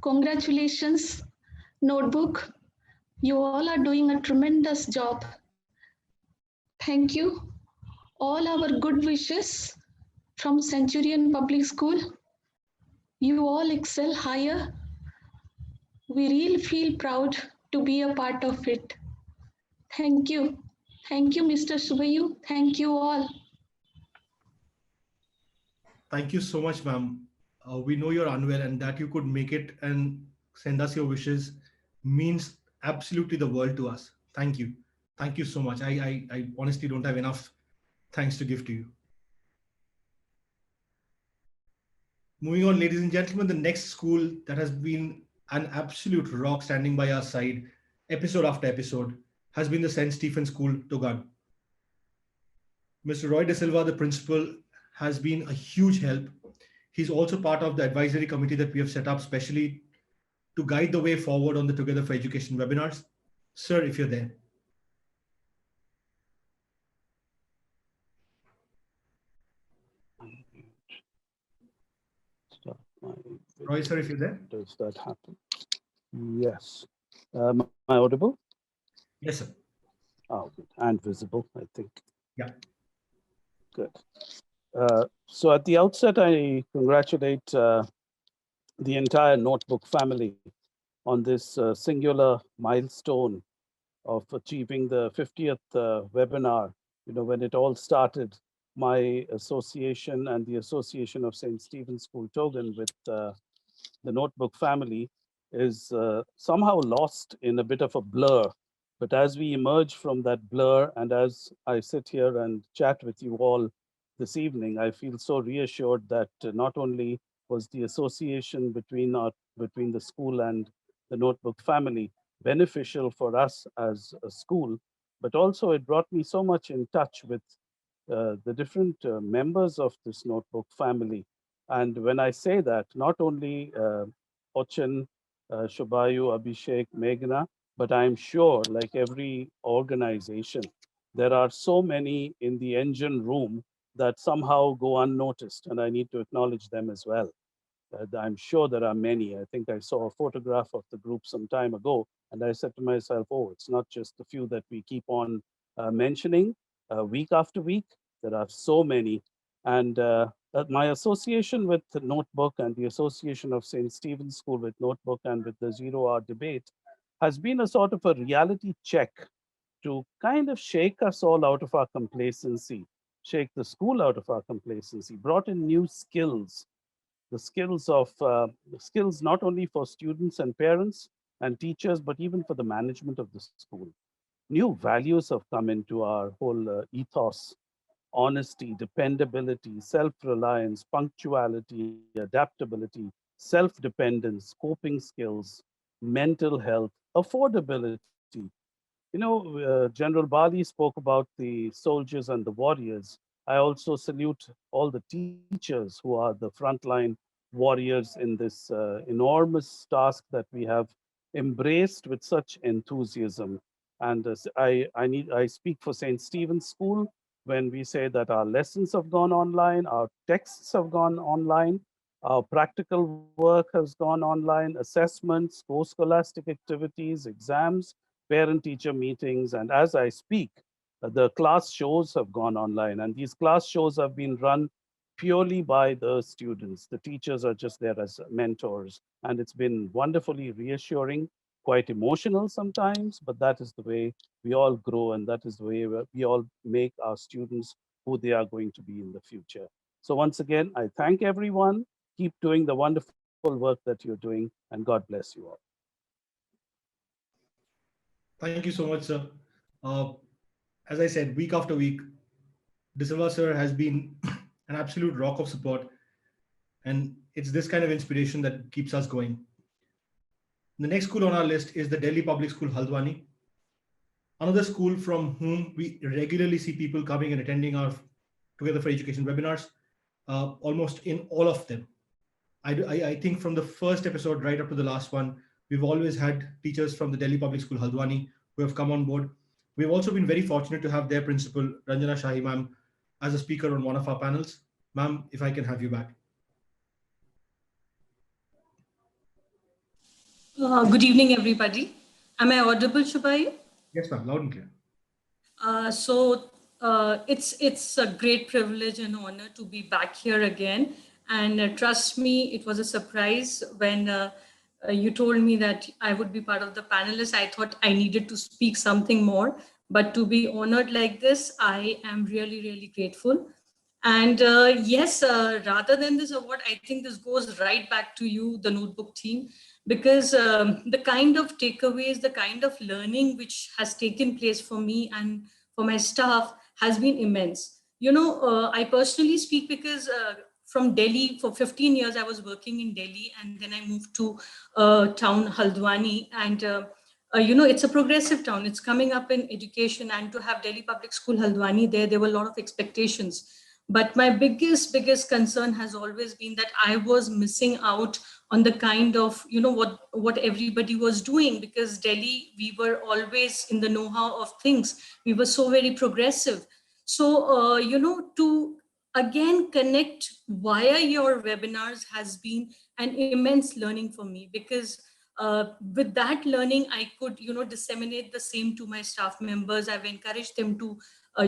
Congratulations, Notebook. You all are doing a tremendous job. Thank you. All our good wishes from Centurion Public School. You all excel higher. We really feel proud to be a part of it. Thank you. Thank you, Mr. Subhayu. Thank you all. Thank you so much, ma'am. We know you're unwell and that you could make it and send us your wishes means absolutely the world to us. Thank you. Thank you so much. I honestly don't have enough thanks to give to you. Moving on, ladies and gentlemen, the next school that has been an absolute rock standing by our side, episode after episode, has been the St. Stephen School, Togan. Mr. Roy De Silva, the principal, has been a huge help. He's also part of the advisory committee that we have set up specially to guide the way forward on the Together for Education webinars. Sir, if you're there. Start my Roy, sir, if you're there. Does that happen? Yes. Am I audible? Yes, sir. Oh, good. And visible, I think. Yeah. Good. So at the outset, I congratulate the entire Notebook family on this singular milestone of achieving the 50th webinar. You know, when it all started, my association and the Association of St. Stephen's School Togan with the Notebook family is somehow lost in a bit of a blur. But as we emerge from that blur, and as I sit here and chat with you all this evening, I feel so reassured that not only was the association between the school and the Notebook family beneficial for us as a school, but also it brought me so much in touch with the different members of this Notebook family. And when I say that, not only Ochan, Shobayu, Abhishek, Meghna, but I'm sure, like every organization, there are so many in the engine room that somehow go unnoticed, and I need to acknowledge them as well. I'm sure there are many. I think I saw a photograph of the group some time ago, and I said to myself, oh, it's not just the few that we keep on mentioning week after week. There are so many. And my association with the Notebook and the Association of St. Stephen's School with Notebook and with the Zero Hour Debate has been a sort of a reality check to kind of shake us all out of our complacency, shake the school out of our complacency, brought in new skills, the skills not only for students and parents and teachers, but even for the management of the school. New values have come into our whole ethos: honesty, dependability, self-reliance, punctuality, adaptability, self-dependence, coping skills, mental health, affordability. General Bali spoke about the soldiers and the warriors. I also salute all the teachers who are the frontline warriors in this enormous task that we have embraced with such enthusiasm. And I speak for St. Stephen's School when we say that our lessons have gone online, our texts have gone online, our practical work has gone online, assessments, co-scholastic activities, exams, parent-teacher meetings, and as I speak, the class shows have gone online, and these class shows have been run purely by the students. The teachers are just there as mentors, and it's been wonderfully reassuring, quite emotional sometimes, but that is the way we all grow, and that is the way we all make our students who they are going to be in the future. So once again, I thank everyone. Keep doing the wonderful work that you're doing, and God bless you all. Thank you so much, sir. Uh, as I said, week after week, De Silva sir has been an absolute rock of support. And it's this kind of inspiration that keeps us going. The next school on our list is the Delhi Public School, Haldwani. Another school from whom we regularly see people coming and attending our Together for Education webinars, almost in all of them. I think from the first episode right up to the last one, we've always had teachers from the Delhi Public School, Haldwani, who have come on board. We've also been very fortunate to have their principal, Ranjana Shahi ma'am, as a speaker on one of our panels. Ma'am, if I can have you back. Good evening, everybody. Am I audible, Shubai? Yes, ma'am, loud and clear. It's a great privilege and honor to be back here again. And trust me, it was a surprise when you told me that I would be part of the panelists. I thought I needed to speak something more, but to be honored like this, I am really, really grateful. And yes, rather than this award, I think this goes right back to you, the Notebook team, because the kind of takeaways, the kind of learning which has taken place for me and for my staff has been immense. I personally speak because from Delhi, for 15 years, I was working in Delhi, and then I moved to town Haldwani. And it's a progressive town. It's coming up in education, and to have Delhi Public School Haldwani there were a lot of expectations. But my biggest concern has always been that I was missing out on the kind of, what everybody was doing, because Delhi, we were always in the know-how of things. We were so very progressive. So, to again connect via your webinars has been an immense learning for me, because with that learning, I could, disseminate the same to my staff members. I've encouraged them to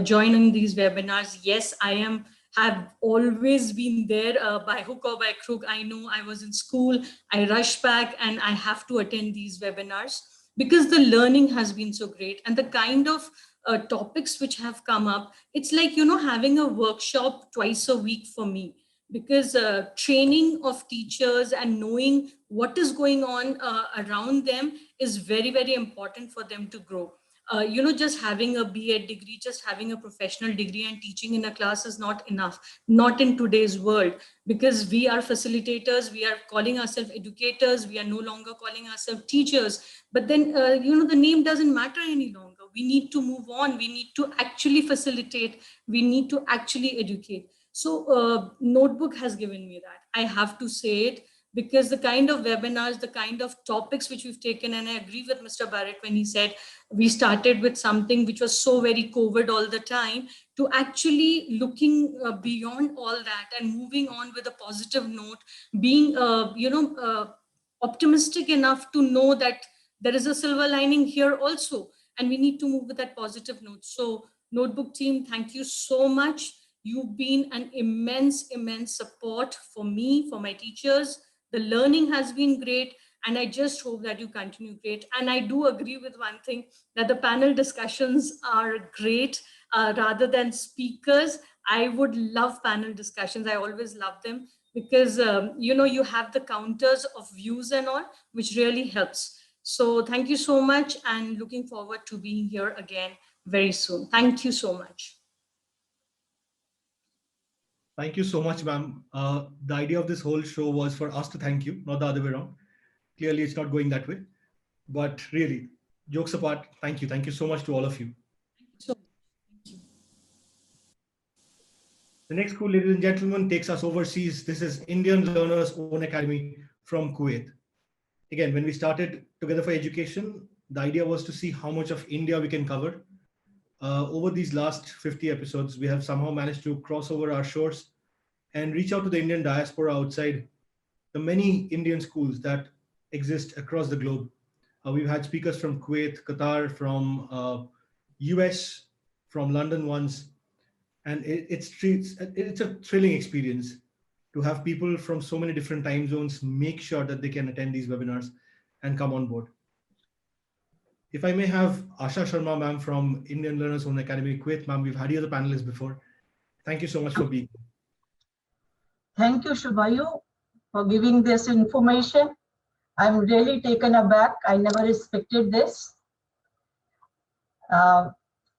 join in these webinars. Yes, have always been there by hook or by crook. I know I was in school, I rush back, and I have to attend these webinars because the learning has been so great. And the kind of topics which have come up, it's like, having a workshop twice a week for me, because training of teachers and knowing what is going on around them is very, very important for them to grow. Just having a B.Ed degree, just having a professional degree and teaching in a class is not enough, not in today's world, because we are facilitators, we are calling ourselves educators, we are no longer calling ourselves teachers. But then, the name doesn't matter any longer. We need to move on. We need to actually facilitate. We need to actually educate. So Notebook has given me that. I have to say it, because the kind of webinars, the kind of topics which we've taken, and I agree with Mr. Barrett when he said we started with something which was so very COVID all the time, to actually looking beyond all that and moving on with a positive note, being, optimistic enough to know that there is a silver lining here also, and we need to move with that positive note. So Notebook team, thank you so much. You've been an immense support for me, for my teachers. The learning has been great, and I just hope that you continue great. And I do agree with one thing, that the panel discussions are great. Rather than speakers, I would love panel discussions. I always love them, because you have the counters of views and all, which really helps. So thank you so much, and looking forward to being here again very soon. Thank you so much. Thank you so much, ma'am. The idea of this whole show was for us to thank you, not the other way around. Clearly, it's not going that way. But really, jokes apart, thank you. Thank you so much to all of you. So, thank you. The next school, ladies and gentlemen, takes us overseas. This is Indian Learners Own Academy from Kuwait. Again, when we started Together for Education, the idea was to see how much of India we can cover. Over these last 50 episodes, we have somehow managed to cross over our shores and reach out to the Indian diaspora outside the many Indian schools that exist across the globe. We've had speakers from Kuwait, Qatar, from US, from London once, and it's a thrilling experience to have people from so many different time zones make sure that they can attend these webinars and come on board. If I may have Asha Sharma ma'am from Indian Learners Own Academy, Kuwait. Ma'am, we've had you as a panelist before. Thank you so much for being here. Thank you, Shubhayu, for giving this information. I'm really taken aback. I never expected this. And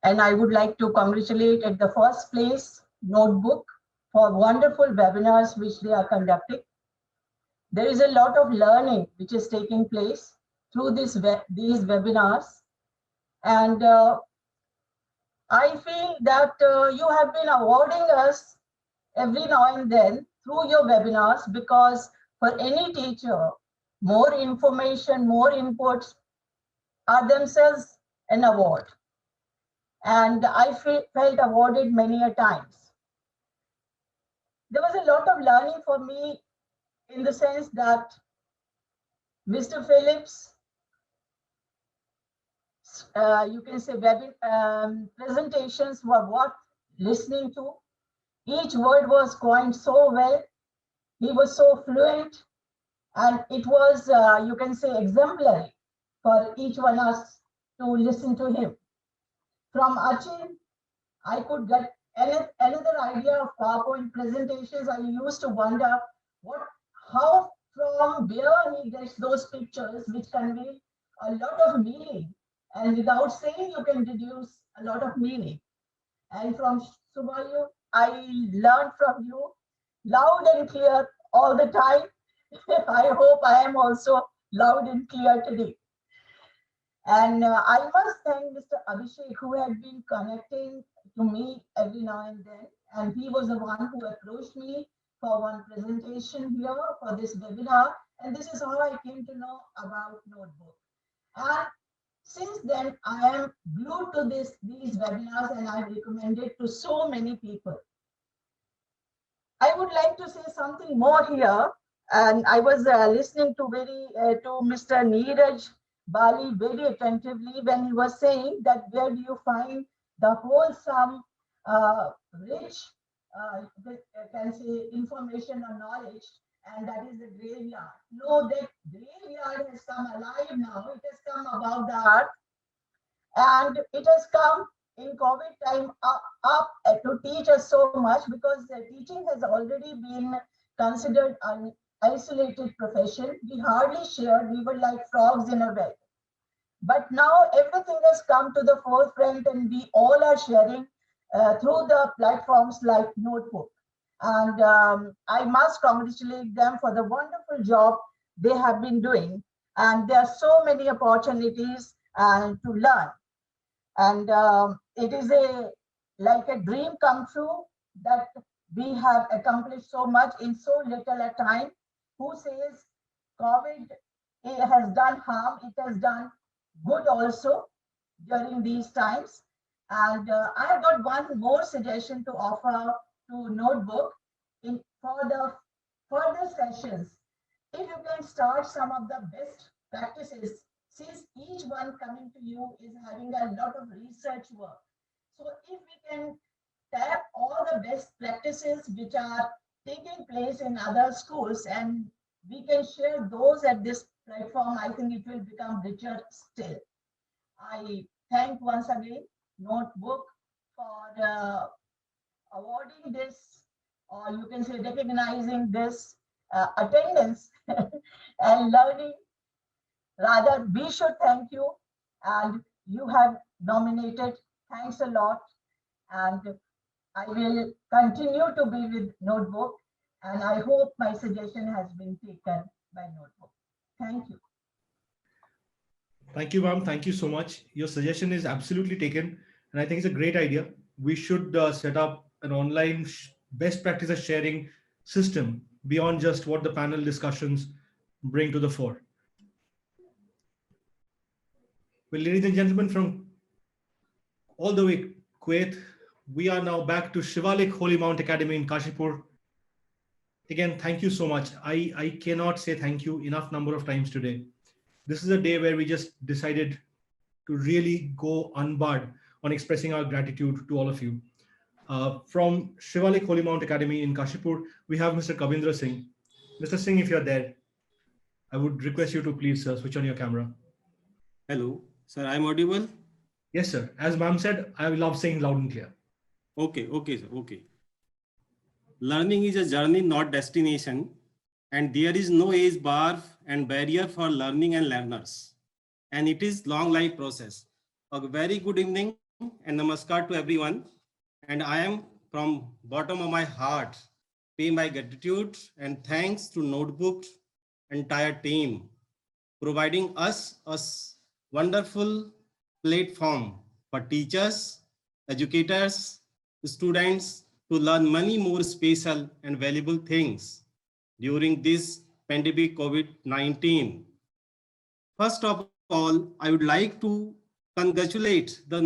I would like to congratulate at the first place Notebook for wonderful webinars which they are conducting. There is a lot of learning which is taking place through these webinars. And I feel that you have been awarding us every now and then through your webinars, because for any teacher, more information, more inputs are themselves an award. And I felt awarded many a times. There was a lot of learning for me in the sense that Mr. Phillips, you can say presentations were worth listening to. Each word was coined so well. He was so fluent, and it was, you can say, exemplary for each one of us to listen to him. From Achin, I could get another idea of PowerPoint presentations, I used to wonder how from where he gets those pictures which convey a lot of meaning. And without saying, you can deduce a lot of meaning. And from Subhayu, I learned from you loud and clear all the time. I hope I am also loud and clear today. And I must thank Mr. Abhishek, who had been connecting to me every now and then. And he was the one who approached me for one presentation here for this webinar. And this is how I came to know about Notebook. And since then, I am glued to these webinars, and I recommend it to so many people. I would like to say something more here. And I was listening to Mr. Neeraj Bali very attentively when he was saying that where do you find the wholesome, rich, can say information or knowledge, and that is the graveyard. No, that graveyard has come alive now. It has come above the earth, and it has come in COVID time up to teach us so much, because the teaching has already been considered an isolated profession. We hardly shared. We were like frogs in a well. But now everything has come to the forefront, and we all are sharing through the platforms like Notebook. And I must congratulate them for the wonderful job they have been doing. And there are so many opportunities to learn. And it is like a dream come true that we have accomplished so much in so little a time. Who says COVID has done harm? It has done good also during these times. And I have got one more suggestion to offer to Notebook for the further sessions. If you can start some of the best practices, since each one coming to you is having a lot of research work. So if we can tap all the best practices which are taking place in other schools, and we can share those at this platform, I think it will become richer still. I thank once again Notebook for awarding this, or you can say recognizing this attendance and learning. Rather, we should thank you, and you have nominated. Thanks a lot. And I will continue to be with Notebook, and I hope my suggestion has been taken by Notebook. Thank you. Thank you, ma'am. Thank you so much. Your suggestion is absolutely taken, and I think it's a great idea. We should set up an online best practices sharing system beyond just what the panel discussions bring to the fore. Well, ladies and gentlemen, from all the way Kuwait, we are now back to Shivalik Holy Mount Academy in Kashipur. Again, thank you so much. I cannot say thank you enough number of times today. This is a day where we just decided to really go unbarred on expressing our gratitude to all of you. From Shivalik Holy Mount Academy in Kashipur, we have Mr. Kavindra Singh. Mr. Singh, if you're there, I would request you to please switch on your camera. Hello, sir, I'm audible? Yes, sir. As ma'am said, I love saying loud and clear. Okay, sir, okay. Learning is a journey, not destination, and there is no age bar and barrier for learning and learners. And it is long life process. A very good evening and namaskar to everyone. And I am from bottom of my heart, pay my gratitude and thanks to Notebook entire team, providing us a wonderful platform for teachers, educators, students to learn many more special and valuable things during this pandemic COVID-19. First of all, I would like to congratulate the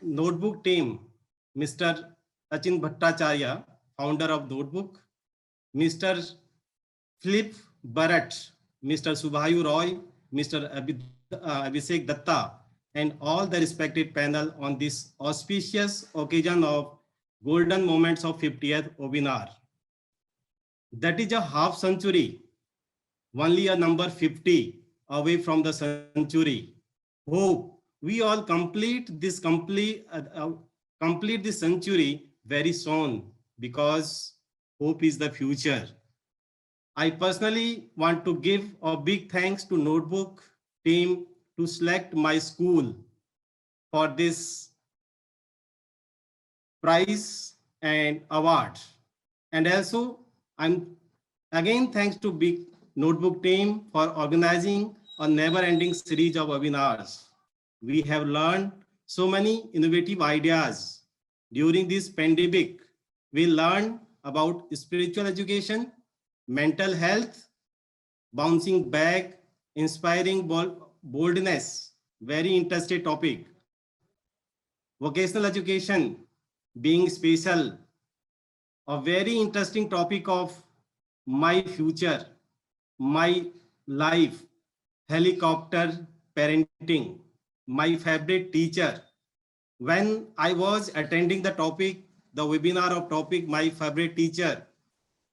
Notebook team, Mr. Achin Bhattacharya, founder of Notebook, Mr. Philip Barrett, Mr. Subhayu Roy, Mr. Abhishek Datta, and all the respected panel on this auspicious occasion of Golden Moments of 50th webinar. That is a half century, only a number 50 away from the century. Hope we all complete this century very soon because hope is the future. I personally want to give a big thanks to Notebook team to select my school for this prize and award. And also, I'm again thanks to Big Notebook team for organizing a never-ending series of webinars. We have learned so many innovative ideas. During this pandemic, we learned about spiritual education, mental health, bouncing back, inspiring boldness, very interesting topic. Vocational education, being special, a very interesting topic of my future, my life, helicopter parenting, my favorite teacher. When I was attending the topic, the webinar of topic, my favorite teacher,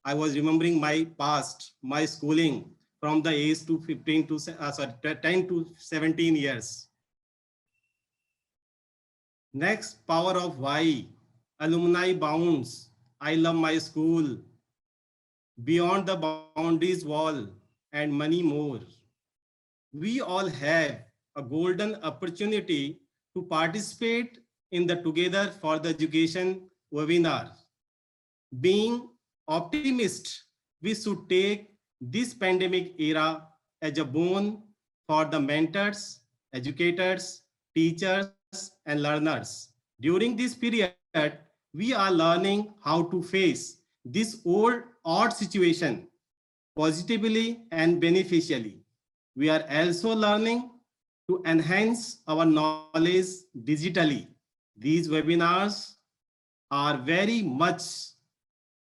I was remembering my past, my schooling from the age to 15 to 10 to 17 years. Next, power of why, alumni bounds, I love my school, beyond the boundaries wall, and many more. We all have a golden opportunity to participate in the Together for the Education webinar. Being optimist, we should take this pandemic era as a boon for the mentors, educators, teachers, and learners. During this period, we are learning how to face this odd situation positively and beneficially. We are also learning to enhance our knowledge digitally. These webinars are very much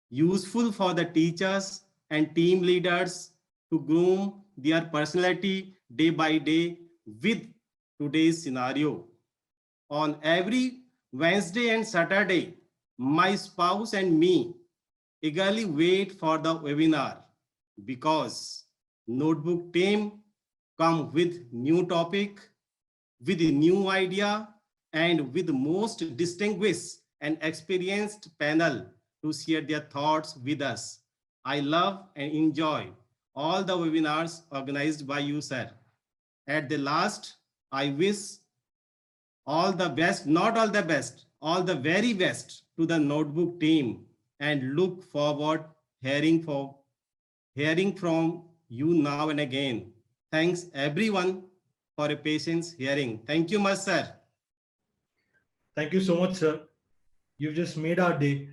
useful for the teachers and team leaders to groom their personality day by day with today's scenario. On every Wednesday and Saturday, my spouse and me eagerly wait for the webinar because Notebook team come with new topic, with a new idea, and with the most distinguished and experienced panel to share their thoughts with us. I love and enjoy all the webinars organized by you, sir. At the last, I wish all the best, not all the best, all the very best to the Notebook team and look forward hearing from you now and again. Thanks everyone for a patience hearing. Thank you much, sir. Thank you so much, sir. You've just made our day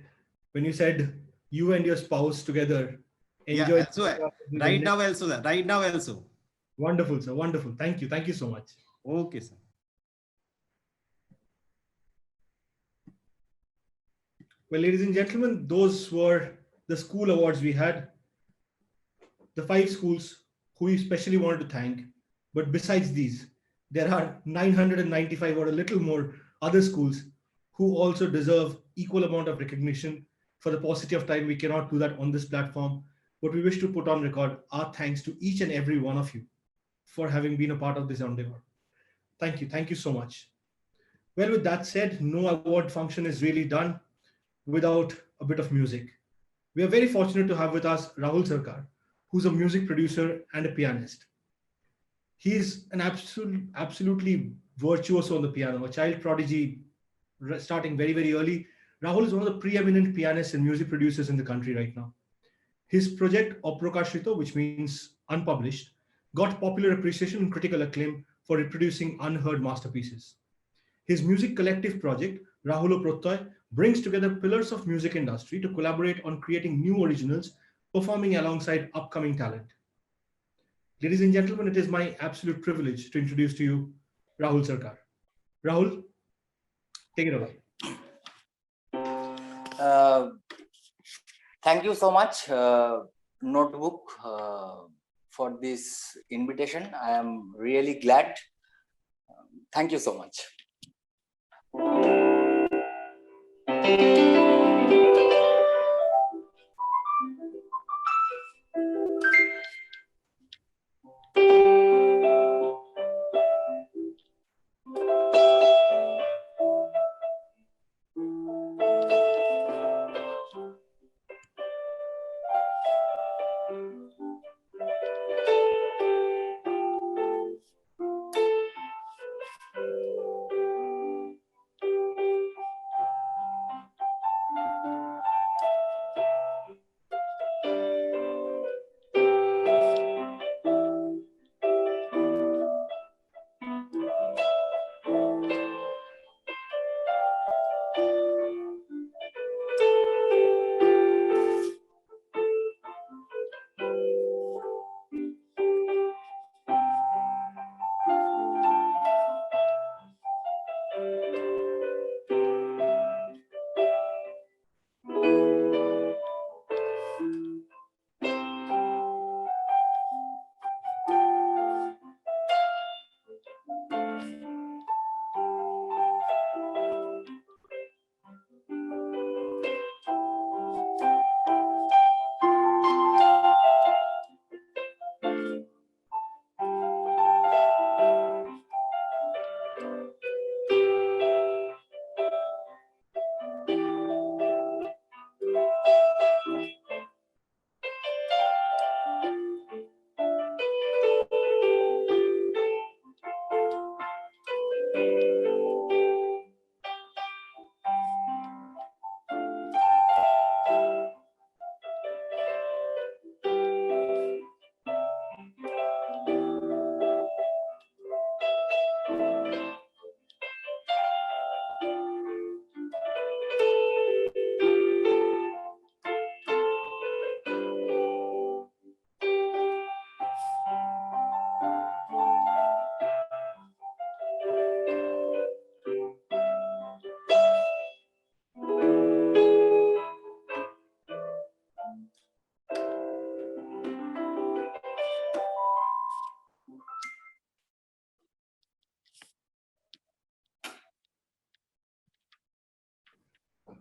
when you said you and your spouse together enjoy. Yeah, also, right now also, sir. Right now also. Wonderful, sir. Wonderful. Thank you. Thank you so much. Okay, sir. Well, ladies and gentlemen, those were the school awards we had. The 5 schools who we especially wanted to thank. But besides these, there are 995 or a little more other schools who also deserve equal amount of recognition. For the paucity of time, we cannot do that on this platform, but we wish to put on record our thanks to each and every one of you for having been a part of this endeavor. Thank you. Thank you so much. Well, with that said, no award function is really done without a bit of music. We are very fortunate to have with us Rahul Sarkar, who's a music producer and a pianist. He is an absolutely virtuoso on the piano, a child prodigy starting very, very early. Rahul is one of the preeminent pianists and music producers in the country right now. His project, Aprokashito, which means unpublished, got popular appreciation and critical acclaim for reproducing unheard masterpieces. His music collective project, Rahulo Prottoy, brings together pillars of music industry to collaborate on creating new originals, performing alongside upcoming talent. Ladies and gentlemen, it is my absolute privilege to introduce to you Rahul Sarkar. Rahul, take it away. Thank you so much, Notebook, for this invitation. I am really glad. Thank you so much.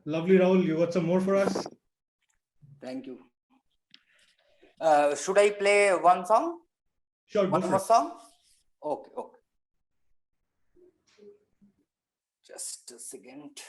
Lovely, Rahul. You got some more for us? Thank you. Should I play one song? Sure, go One for more it. song? Okay, okay. Just a second.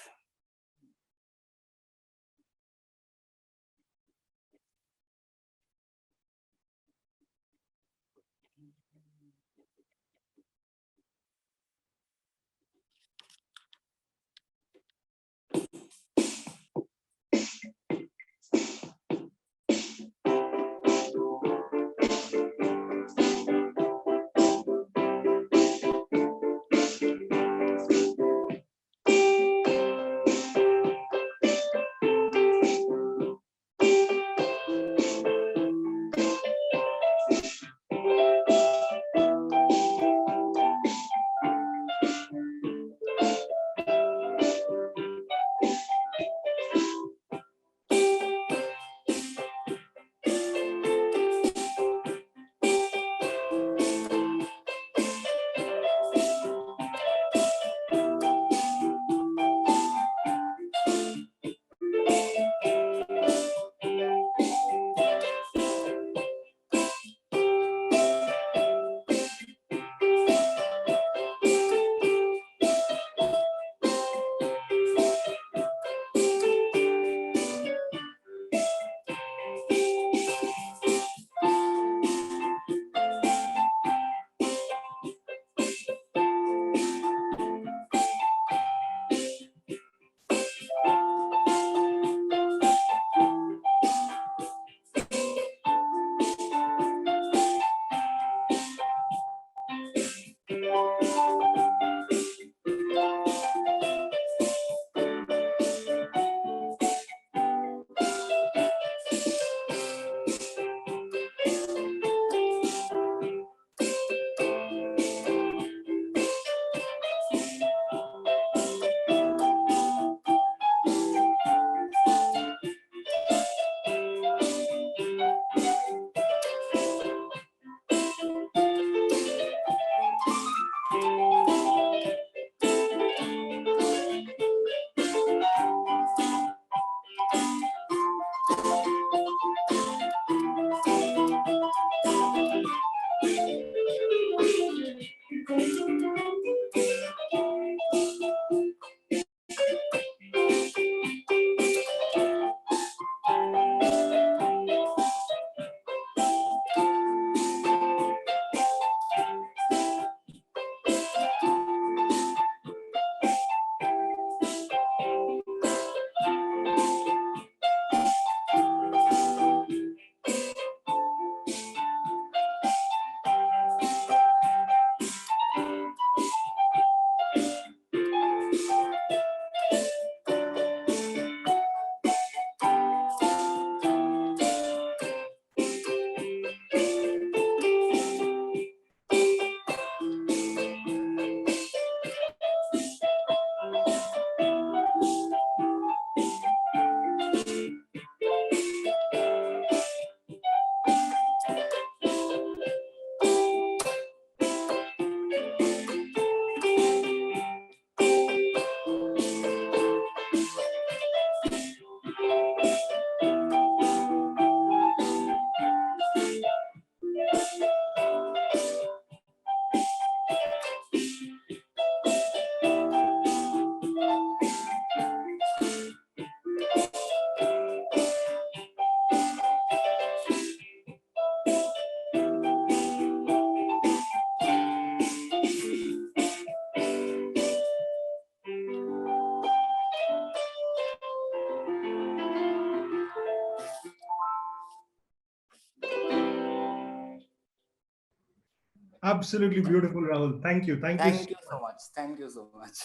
Absolutely beautiful, Rahul. Thank you. Thank you. Thank you so much. Thank you so much.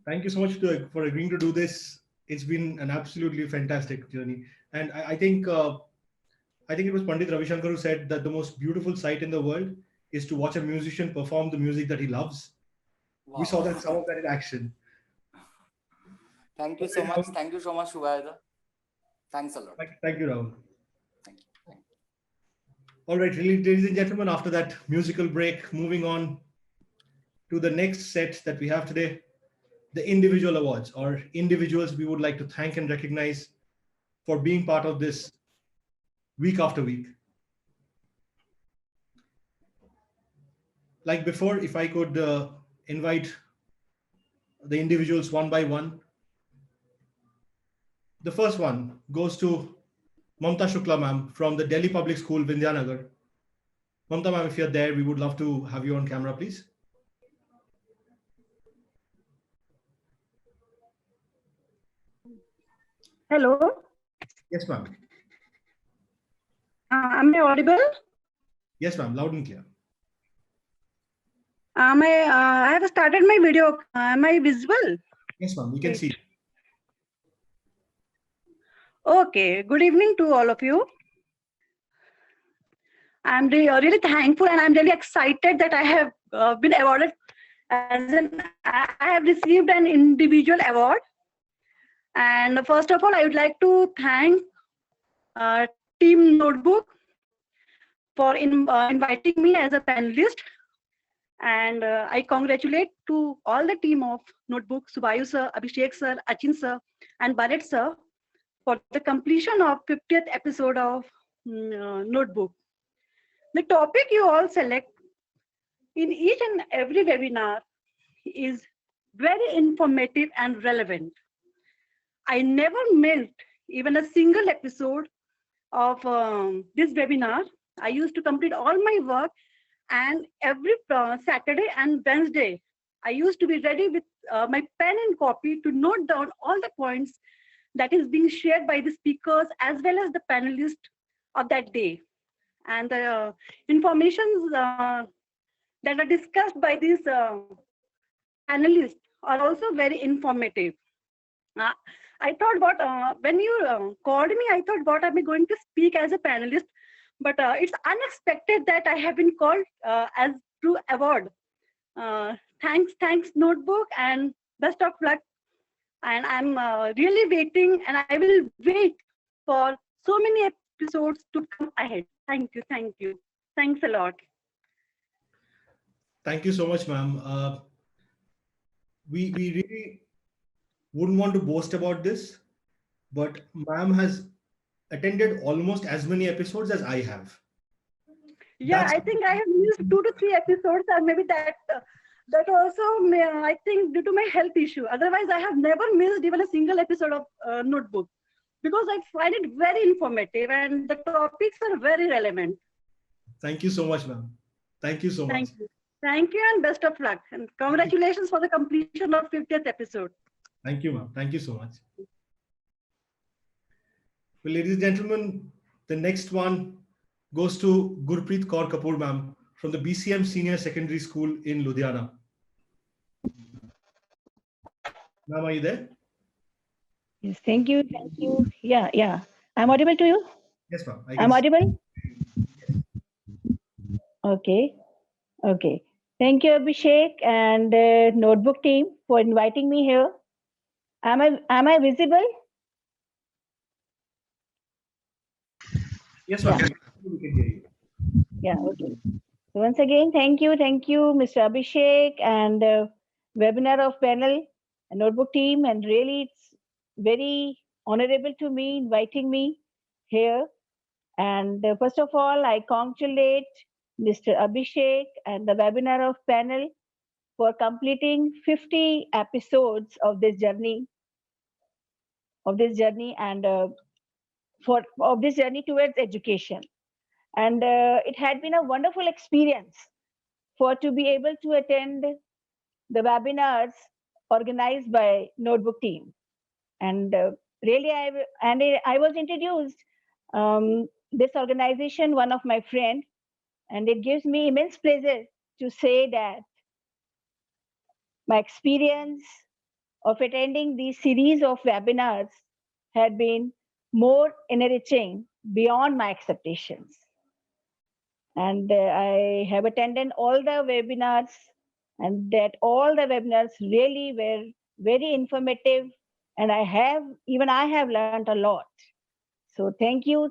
Thank you so much for agreeing to do this. It's been an absolutely fantastic journey. And I think it was Pandit Ravi Shankar who said that the most beautiful sight in the world is to watch a musician perform the music that he loves. Wow. We saw that some of that in action. Thank you so much. Thank you so much, Shubhayada. Thanks a lot. Thank you, Rahul. Thank you. Thank you. All right, ladies and gentlemen, after that musical break, moving on to the next set that we have today. the individual awards or individuals we would like to thank and recognize for being part of this week after week. Like before, if I could invite the individuals one by one. The first one goes to Mamta Shukla ma'am from the Delhi Public School, Vindhyanagar. Mamta ma'am, if you're there, we would love to have you on camera, please. Hello. Yes, ma'am. Am I audible? Yes, ma'am, loud and clear. I have started my video. Am I visible? Yes, ma'am, we can see. Okay. Good evening to all of you. I'm really thankful and I'm really excited that I have been awarded I have received an individual award. And first of all, I would like to thank Team Notebook for inviting me as a panelist. And I congratulate to all the team of Notebook, Subayu sir, Abhishek sir, Achin sir, and Barrett sir for the completion of 50th episode of Notebook. The topic you all select in each and every webinar is very informative and relevant. I never missed even a single episode of this webinar. I used to complete all my work, and every Saturday and Wednesday, I used to be ready with my pen and copy to note down all the points that is being shared by the speakers as well as the panelists of that day. And the informations that are discussed by these panelists are also very informative. I thought when you called me, I thought what am I going to speak as a panelist, but it's unexpected that I have been called as true award. Thanks Notebook, and best of luck. And I'm really waiting, and I will wait for so many episodes to come ahead. Thank you. Thanks a lot. Thank you so much, ma'am. We really wouldn't want to boast about this, but ma'am has attended almost as many episodes as I have. Yeah, I think I have missed 2 to 3 episodes, and maybe that also I think due to my health issue. Otherwise, I have never missed even a single episode of Notebook, because I find it very informative and the topics are very relevant. Thank you so much, ma'am. Thank you so much. Thank you, and best of luck. And congratulations for the completion of 50th episode. Thank you, ma'am. Thank you so much. Well, ladies and gentlemen, the next one goes to Gurpreet Kaur Kapoor, ma'am, from the BCM Senior Secondary School in Ludhiana. Ma'am, are you there? Yes, thank you. Yeah. I'm audible to you? Yes, ma'am. I'm audible? Okay. Thank you, Abhishek and Notebook team for inviting me here. Am I visible? Yes, ma'am. We can hear you. Yeah, okay. So once again, thank you, Mr. Abhishek and webinar of panel and Notebook team. And really, it's very honorable to me inviting me here. And first of all, I congratulate Mr. Abhishek and the webinar of panel for completing 50 episodes of this journey and of this journey towards education. And it had been a wonderful experience to be able to attend the webinars organized by Notebook team. And really, I was introduced this organization, one of my friend, and it gives me immense pleasure to say that my experience of attending these series of webinars had been more enriching beyond my expectations. And I have attended all the webinars, and that all the webinars really were very informative, and I have learned a lot. So thank you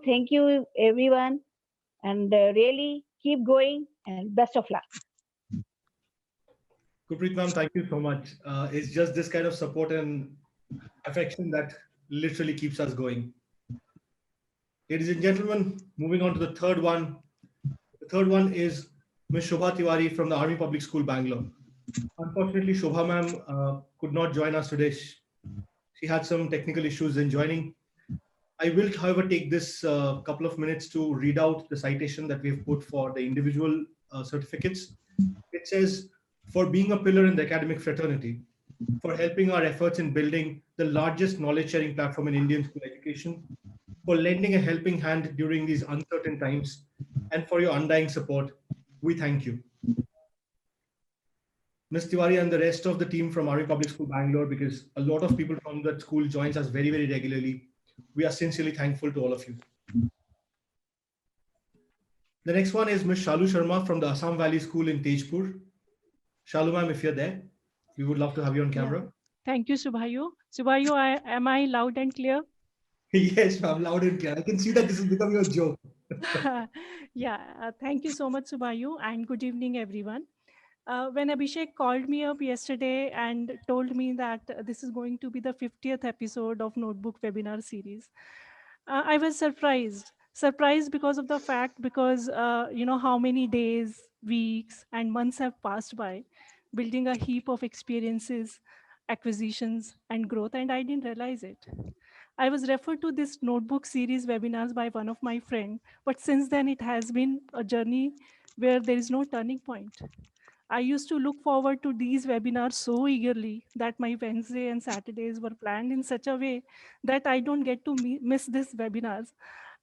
everyone, and really keep going, and best of luck. Gurpreet ma'am, thank you so much. It's just this kind of support and affection that literally keeps us going. Ladies and gentlemen, moving on to the third one. The third one is Ms. Shobha Tiwari from the Army Public School, Bangalore. Unfortunately, Shobha ma'am could not join us today. She had some technical issues in joining. I will, however, take this couple of minutes to read out the citation that we've put for the individual certificates. It says, for being a pillar in the academic fraternity, for helping our efforts in building the largest knowledge sharing platform in Indian school education, for lending a helping hand during these uncertain times, and for your undying support. We thank you. Ms. Tiwari and the rest of the team from Army Public School, Bangalore, because a lot of people from that school joins us very, very regularly. We are sincerely thankful to all of you. The next one is Ms. Shalu Sharma from the Assam Valley School in Tejpur. Shalu ma'am, if you're there, we would love to have you on camera. Yeah. Thank you, Subhayu. Subhayu, am I loud and clear? Yes, ma'am, loud and clear. I can see that this is becoming a joke. Yeah, thank you so much, Subhayu, and good evening, everyone. When Abhishek called me up yesterday and told me that this is going to be the 50th episode of Notebook webinar series, I was surprised because of the fact, because you know how many days, weeks, and months have passed by, building a heap of experiences, acquisitions, and growth, and I didn't realize it. I was referred to this notebook series webinars by one of my friends, but since then it has been a journey where there is no turning point. I used to look forward to these webinars so eagerly that my Wednesday and Saturdays were planned in such a way that I don't get to miss these webinars.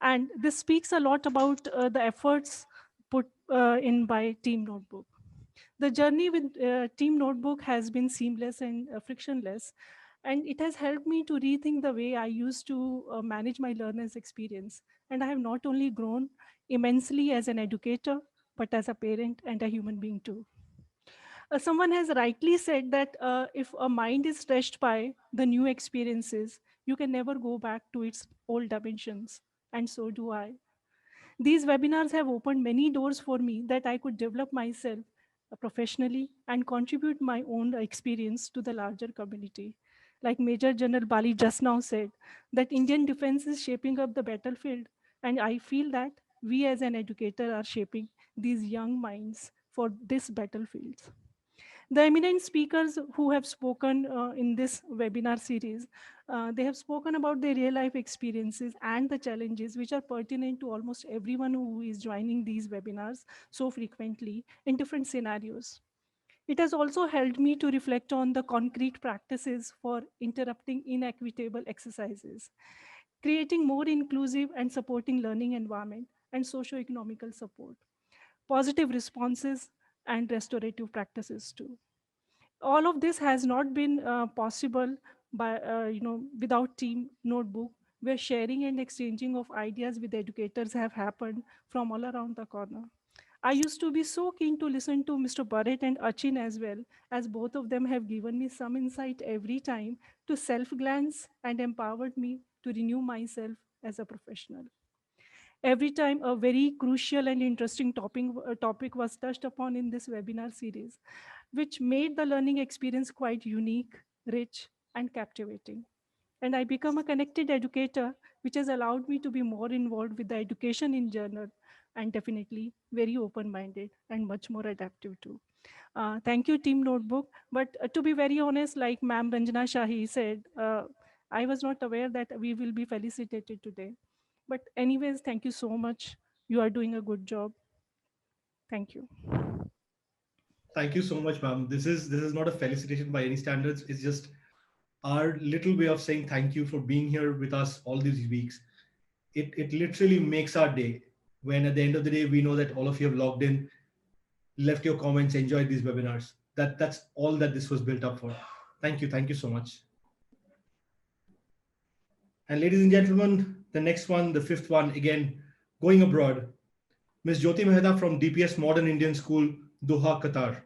And this speaks a lot about the efforts put in by Team Notebook. The journey with Team Notebook has been seamless and frictionless, and it has helped me to rethink the way I used to manage my learners' experience. And I have not only grown immensely as an educator, but as a parent and a human being too. Someone has rightly said that if a mind is stretched by the new experiences, you can never go back to its old dimensions. And so do I. These webinars have opened many doors for me that I could develop myself professionally and contribute my own experience to the larger community. Like Major General Bali just now said, that Indian defense is shaping up the battlefield. And I feel that we as an educator are shaping these young minds for this battlefield. The eminent speakers who have spoken in this webinar series, they have spoken about their real life experiences and the challenges which are pertinent to almost everyone who is joining these webinars so frequently in different scenarios. It has also helped me to reflect on the concrete practices for interrupting inequitable exercises, creating more inclusive and supporting learning environment and socio-economical support, positive responses, and restorative practices too. All of this has not been possible by without Team Notebook, where sharing and exchanging of ideas with educators have happened from all around the corner. I used to be so keen to listen to Mr. Barrett and Achin as well, as both of them have given me some insight every time to self-glance and empowered me to renew myself as a professional. Every time a very crucial and interesting topic was touched upon in this webinar series, which made the learning experience quite unique, rich, and captivating. And I become a connected educator, which has allowed me to be more involved with the education in general, and definitely very open-minded and much more adaptive too. Thank you, Team Notebook. But to be very honest, like Ma'am Ranjana Shahi said, I was not aware that we will be felicitated today. But anyways, thank you so much. You are doing a good job. Thank you. Thank you so much, ma'am. This is not a felicitation by any standards. It's just our little way of saying thank you for being here with us all these weeks. It literally makes our day when at the end of the day we know that all of you have logged in, left your comments, enjoyed these webinars. That's all that this was built up for. Thank you so much. And ladies and gentlemen, the next one, the fifth one, again, going abroad, Ms. Jyoti Mehta from DPS Modern Indian School, Doha, Qatar.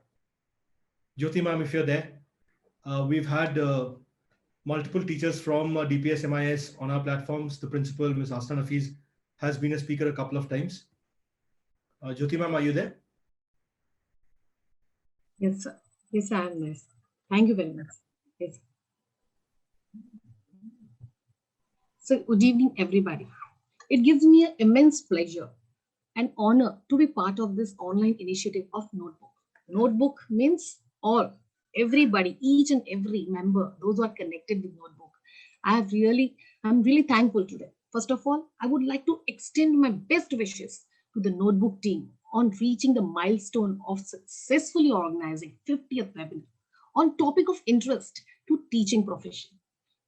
Jyoti ma'am, if you're there, we've had multiple teachers from DPS MIS on our platforms. The principal, Ms. Astan Hafiz, has been a speaker a couple of times. Jyoti ma'am, are you there? Yes, sir. Yes, I am nice. Thank you very much. Yes. So, good evening, everybody. It gives me an immense pleasure and honor to be part of this online initiative of Notebook. Notebook means all, everybody, each and every member, those who are connected with Notebook. I'm really thankful today. First of all, I would like to extend my best wishes to the Notebook team on reaching the milestone of successfully organizing 50th webinar on topic of interest to teaching profession.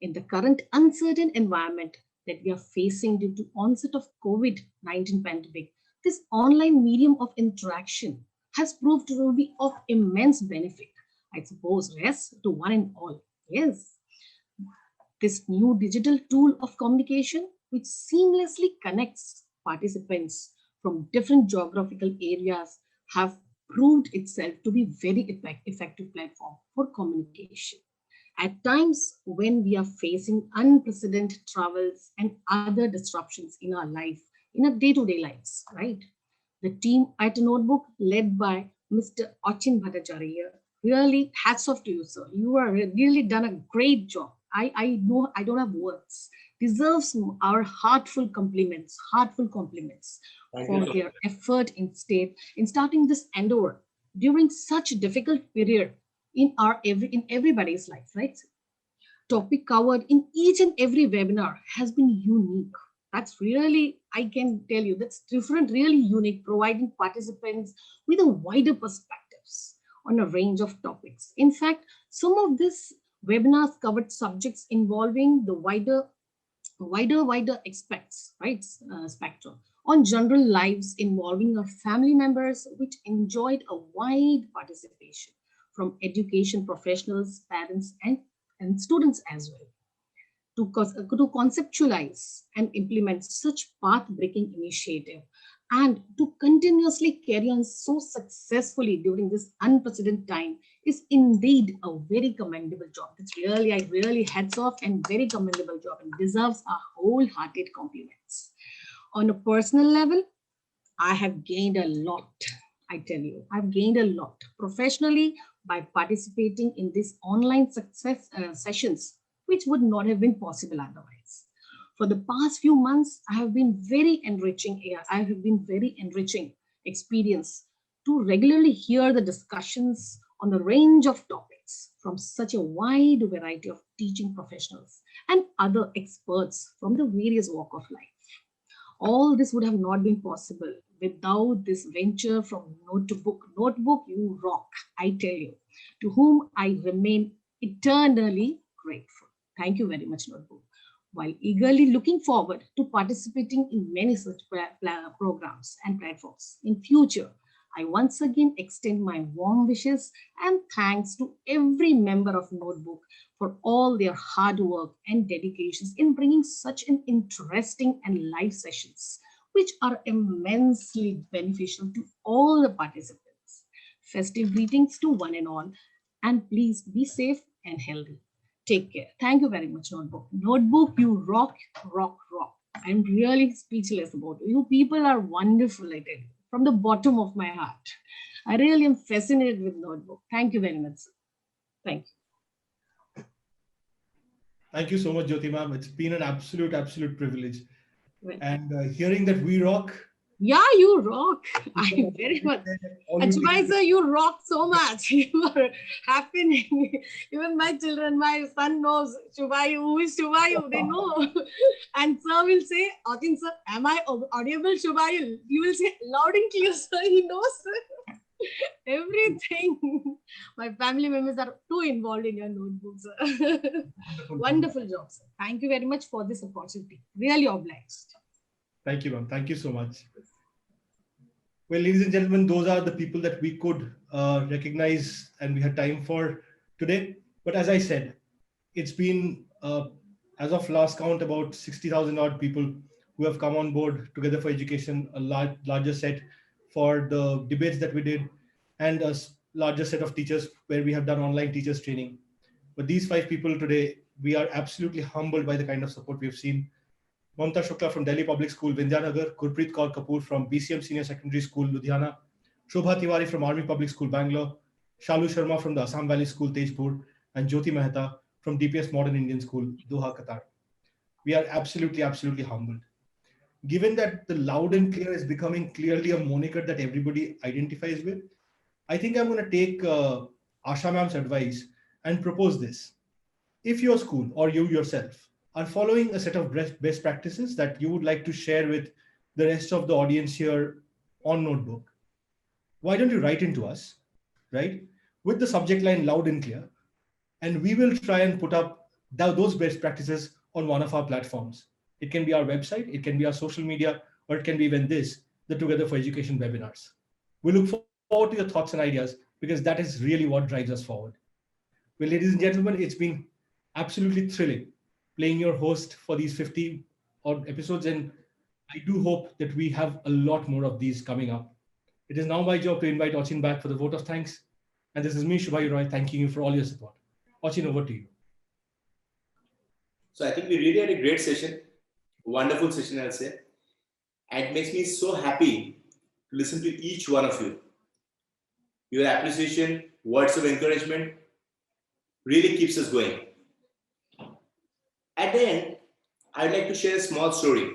In the current uncertain environment that we are facing due to onset of COVID-19 pandemic, this online medium of interaction has proved to be of immense benefit, I suppose, yes, to one and all. Yes, this new digital tool of communication, which seamlessly connects participants from different geographical areas, have proved itself to be very effective platform for communication. At times when we are facing unprecedented travels and other disruptions in our life, in our day-to-day lives, right? The team at Notebook, led by Mr. Achin Bhattacharya, really hats off to you, sir. You are really done a great job. I know I don't have words. Deserves our heartful compliments for their effort in starting this endeavor during such a difficult period in everybody's life, right? Topic covered in each and every webinar has been unique. That's really, I can tell you, that's different, really unique, providing participants with a wider perspectives on a range of topics. In fact, some of these webinars covered subjects involving the wider aspects, right? Spectrum on general lives involving our family members, which enjoyed a wide participation from education professionals, parents, and students as well. To conceptualize and implement such path-breaking initiative and to continuously carry on so successfully during this unprecedented time is indeed a very commendable job. It's really, I really hats off and very commendable job and deserves our wholehearted compliments. On a personal level, I have gained a lot. I tell you, I've gained a lot professionally by participating in these online success sessions, which would not have been possible otherwise. For the past few months, I have been very enriching experience to regularly hear the discussions on the range of topics from such a wide variety of teaching professionals and other experts from the various walk of life. All this would have not been possible without this venture from Notebook. Notebook, you rock, I tell you, to whom I remain eternally grateful. Thank you very much, Notebook. While eagerly looking forward to participating in many such programs and platforms in future, I once again extend my warm wishes and thanks to every member of Notebook for all their hard work and dedications in bringing such an interesting and live sessions, which are immensely beneficial to all the participants. Festive greetings to one and all, and please be safe and healthy. Take care. Thank you very much, Notebook. Notebook, you rock, rock, rock. I'm really speechless about you. You people are wonderful, I tell you, from the bottom of my heart. I really am fascinated with Notebook. Thank you very much, sir. Thank you. Thank you so much, Jyoti ma'am. It's been an absolute privilege. And hearing that we rock. Yeah, you rock. I very much. Achbai sir, you rock so much. You are happening. Even my children, my son knows Shubayu. Who is Shubayu? They know. And sir will say, Achin sir, am I audible, Shubayu? You will say loud and clear, sir. He knows, sir. Everything. My family members are too involved in your Notebook, sir. Wonderful job, sir. Thank you very much for this opportunity. Really obliged. Thank you, ma'am. Thank you so much. Well, ladies and gentlemen, those are the people that we could recognize and we had time for today. But as I said, it's been, as of last count, about 60,000 odd people who have come on board Together for Education, a larger set for the debates that we did, and a larger set of teachers where we have done online teachers training. But these 5 people today, we are absolutely humbled by the kind of support we've seen. Mamta Shukla from Delhi Public School, Vindhyanagar, Gurpreet Kaur Kapoor from BCM Senior Secondary School, Ludhiana, Shobha Tiwari from Army Public School, Bangalore, Shalu Sharma from the Assam Valley School, Tejpur, and Jyoti Mehta from DPS Modern Indian School, Doha, Qatar. We are absolutely humbled. Given that the loud and clear is becoming clearly a moniker that everybody identifies with, I think I'm going to take Asha ma'am's advice and propose this. If your school or you yourself are following a set of best practices that you would like to share with the rest of the audience here on Notebook, why don't you write into us, right? With the subject line loud and clear, and we will try and put up those best practices on one of our platforms. It can be our website, it can be our social media, or it can be even this, the Together for Education webinars. We look forward to your thoughts and ideas because that is really what drives us forward. Well, ladies and gentlemen, it's been absolutely thrilling playing your host for these 50 odd episodes, and I do hope that we have a lot more of these coming up. It is now my job to invite Ochin back for the vote of thanks. And this is me, Shubhayu Roy, thanking you for all your support. Ochin, over to you. So I think we really had a great session, wonderful session, I'll say. And it makes me so happy to listen to each one of you. Your appreciation, words of encouragement really keeps us going. At the end, I'd like to share a small story.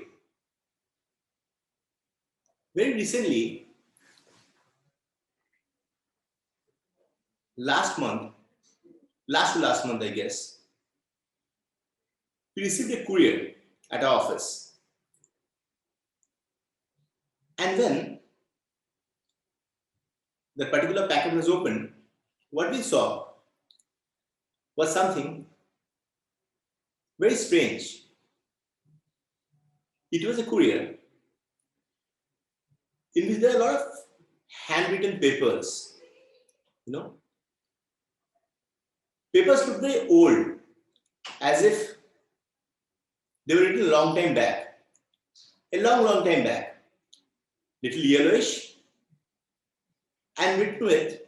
Very recently, last to last month, I guess, we received a courier at our office. And when the particular packet was opened, what we saw was something very strange. It was a courier in which there are a lot of handwritten papers. Papers look very old, as if they were written a long time back. A long time back. Little yellowish, and written with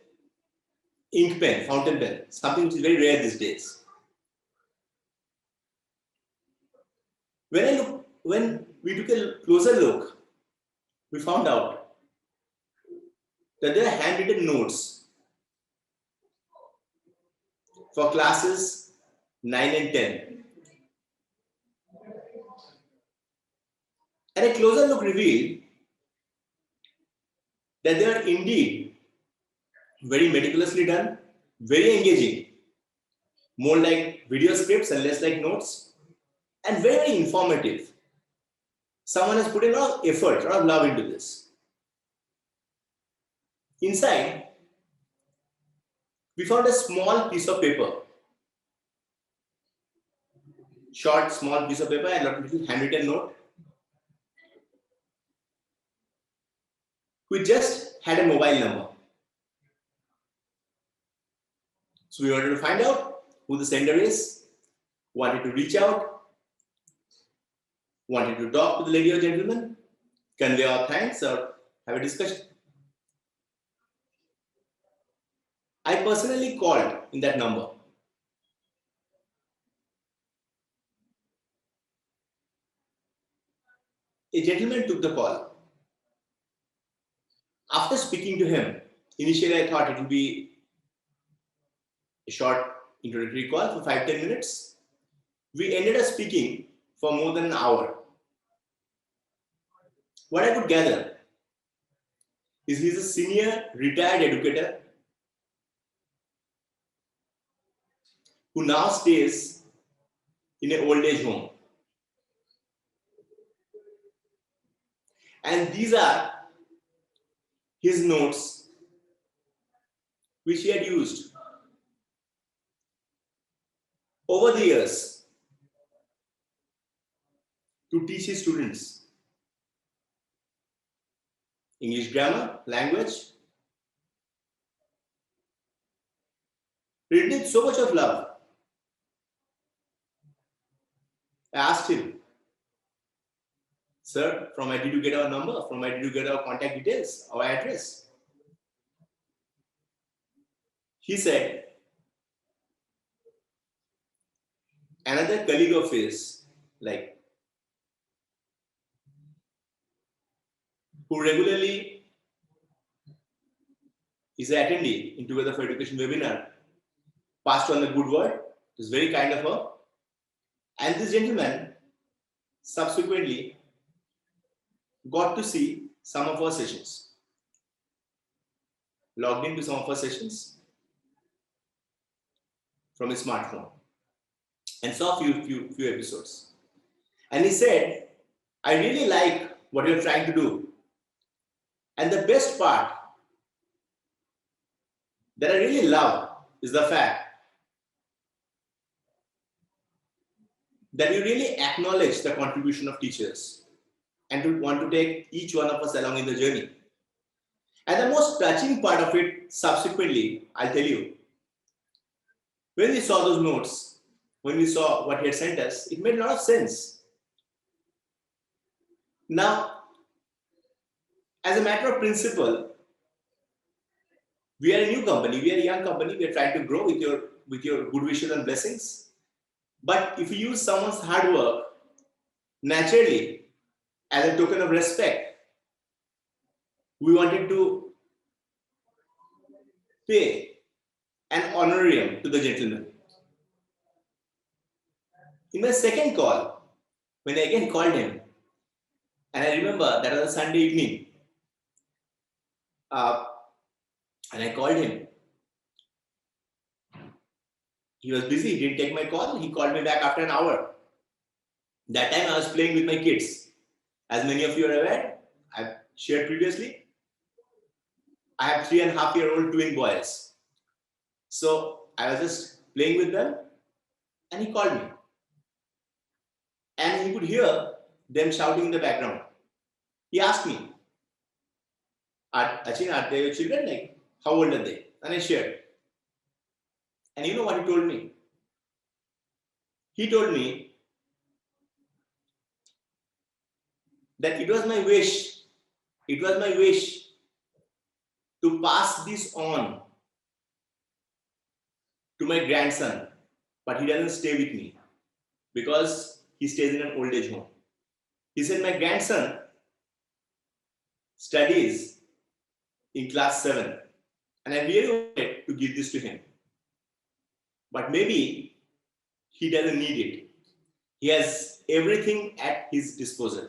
ink pen, fountain pen, something which is very rare these days. When we took a closer look, we found out that there are handwritten notes for classes 9 and 10. And a closer look revealed that they are indeed very meticulously done, very engaging, more like video scripts and less like notes, and very informative. Someone has put a lot of effort, a lot of love into this. Inside, we found a small piece of paper, short, small piece of paper, and a little handwritten note. We just had a mobile number. So we wanted to find out who the sender is, wanted to reach out, wanted to talk to the lady or gentleman, convey our thanks, or have a discussion. I personally called in that number. A gentleman took the call. After speaking to him, initially I thought it would be a short introductory call for 5-10 minutes. We ended up speaking for more than an hour. What I could gather is he's a senior retired educator who now stays in an old age home. And these are his notes which he had used over the years to teach his students English grammar, language, written with so much of love. I asked him, sir, from where did you get our number? From where did you get our contact details, our address? He said, another colleague of his, who regularly is an attendee in Together for Education webinar, passed on the good word. It was very kind of her. And this gentleman subsequently got to see some of our sessions, logged into some of our sessions from his smartphone and saw few episodes. And he said, I really like what you're trying to do. And the best part that I really love is the fact that you really acknowledge the contribution of teachers and to want to take each one of us along in the journey. And the most touching part of it, subsequently, I'll tell you, when we saw those notes, when we saw what he had sent us, it made a lot of sense. Now, as a matter of principle, we are a new company, we are a young company, we are trying to grow with your good wishes and blessings. But if you use someone's hard work, naturally, as a token of respect, we wanted to pay an honorarium to the gentleman. In my second call, when I again called him, and I remember that was a Sunday evening, and I called him. He was busy, he didn't take my call. He called me back after an hour. That time I was playing with my kids. As many of you are aware, I've shared previously, I have 3.5-year-old twin boys. So I was just playing with them and he called me. And he could hear them shouting in the background. He asked me, Achin, are they your children? Like, how old are they? And I shared. And you know what he told me? He told me that it was my wish to pass this on to my grandson, but he doesn't stay with me because he stays in an old age home. He said, my grandson studies in class 7 and I really wanted to give this to him. But maybe he doesn't need it. He has everything at his disposal.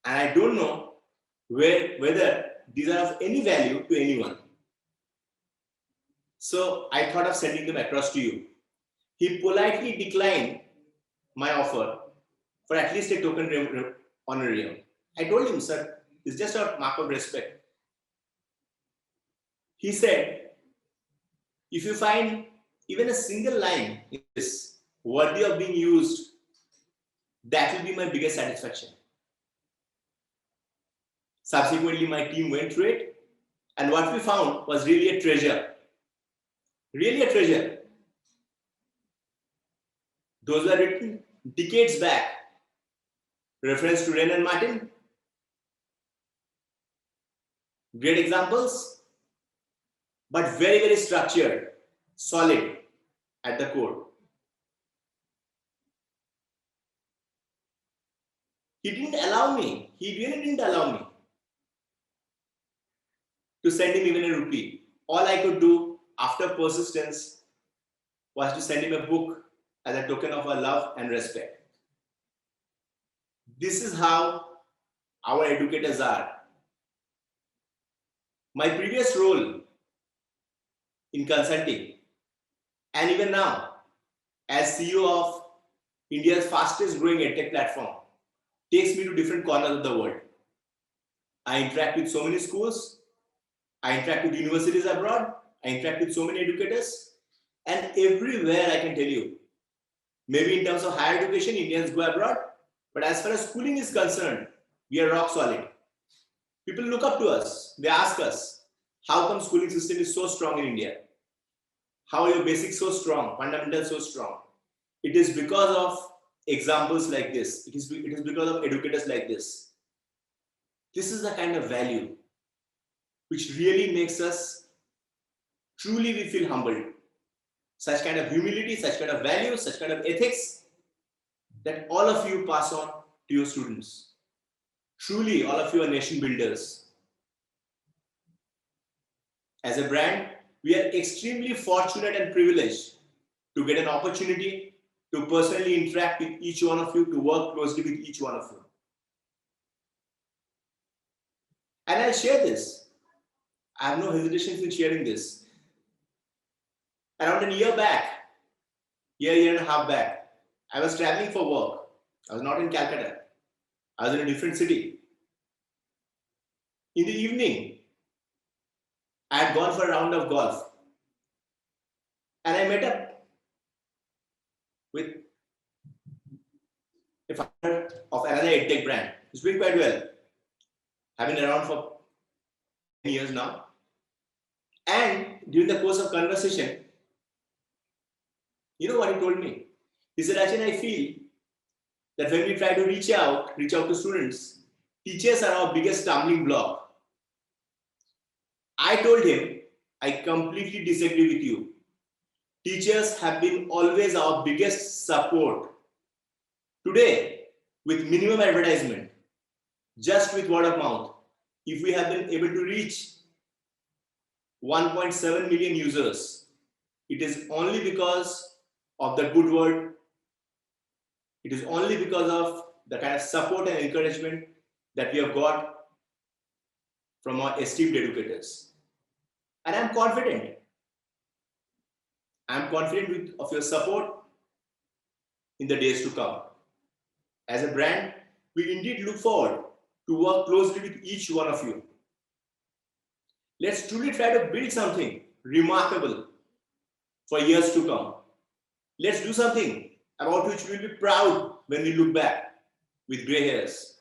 And I don't know whether these are of any value to anyone. So I thought of sending them across to you. He politely declined my offer for at least a token honorarium. I told him, sir, it's just a mark of respect. He said, if you find even a single line in this worthy of being used, that will be my biggest satisfaction. Subsequently, my team went through it, and what we found was really a treasure. Really a treasure. Those were written decades back. Reference to Ren and Martin. Great examples, but very, very structured, solid at the core. He didn't allow me, he really didn't allow me to send him even a rupee. All I could do after persistence was to send him a book as a token of our love and respect. This is how our educators are. My previous role in consulting, and even now as CEO of India's fastest growing edtech platform, takes me to different corners of the world. I interact with so many schools, I interact with universities abroad, I interact with so many educators, and everywhere I can tell you, maybe in terms of higher education, Indians go abroad, but as far as schooling is concerned, we are rock solid. People look up to us, they ask us, how come schooling system is so strong in India? How are your basics so strong, fundamentals so strong? It is because of examples like this. It is because of educators like this. This is the kind of value which really makes us truly we feel humbled. Such kind of humility, such kind of value, such kind of ethics that all of you pass on to your students. Truly, all of you are nation builders. As a brand, we are extremely fortunate and privileged to get an opportunity to personally interact with each one of you, to work closely with each one of you. And I'll share this. I have no hesitations in sharing this. Around a year back, year and a half back, I was traveling for work. I was not in Calcutta. I was in a different city. In the evening, I had gone for a round of golf. And I met up with a founder of another edtech brand. He's doing quite well. I've been around for 10 years now. And during the course of conversation, you know what he told me? He said, Achin, I feel that when we try to reach out to students, teachers are our biggest stumbling block. I told him, I completely disagree with you. Teachers have been always our biggest support. Today, with minimum advertisement, just with word of mouth, if we have been able to reach 1.7 million users, it is only because of the good word. It is only because of the kind of support and encouragement that we have got from our esteemed educators. And I'm confident. I'm confident of your support in the days to come. As a brand, we indeed look forward to work closely with each one of you. Let's truly try to build something remarkable for years to come. Let's do something about which we'll be proud when we look back with gray hairs.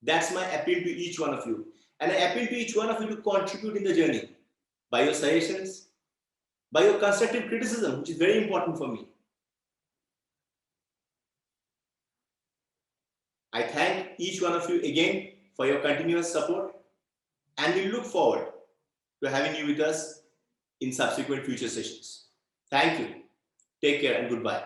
That's my appeal to each one of you. And I appeal to each one of you to contribute in the journey by your suggestions, by your constructive criticism, which is very important for me. I thank each one of you again for your continuous support, and we look forward to having you with us in subsequent future sessions. Thank you. Take care and goodbye.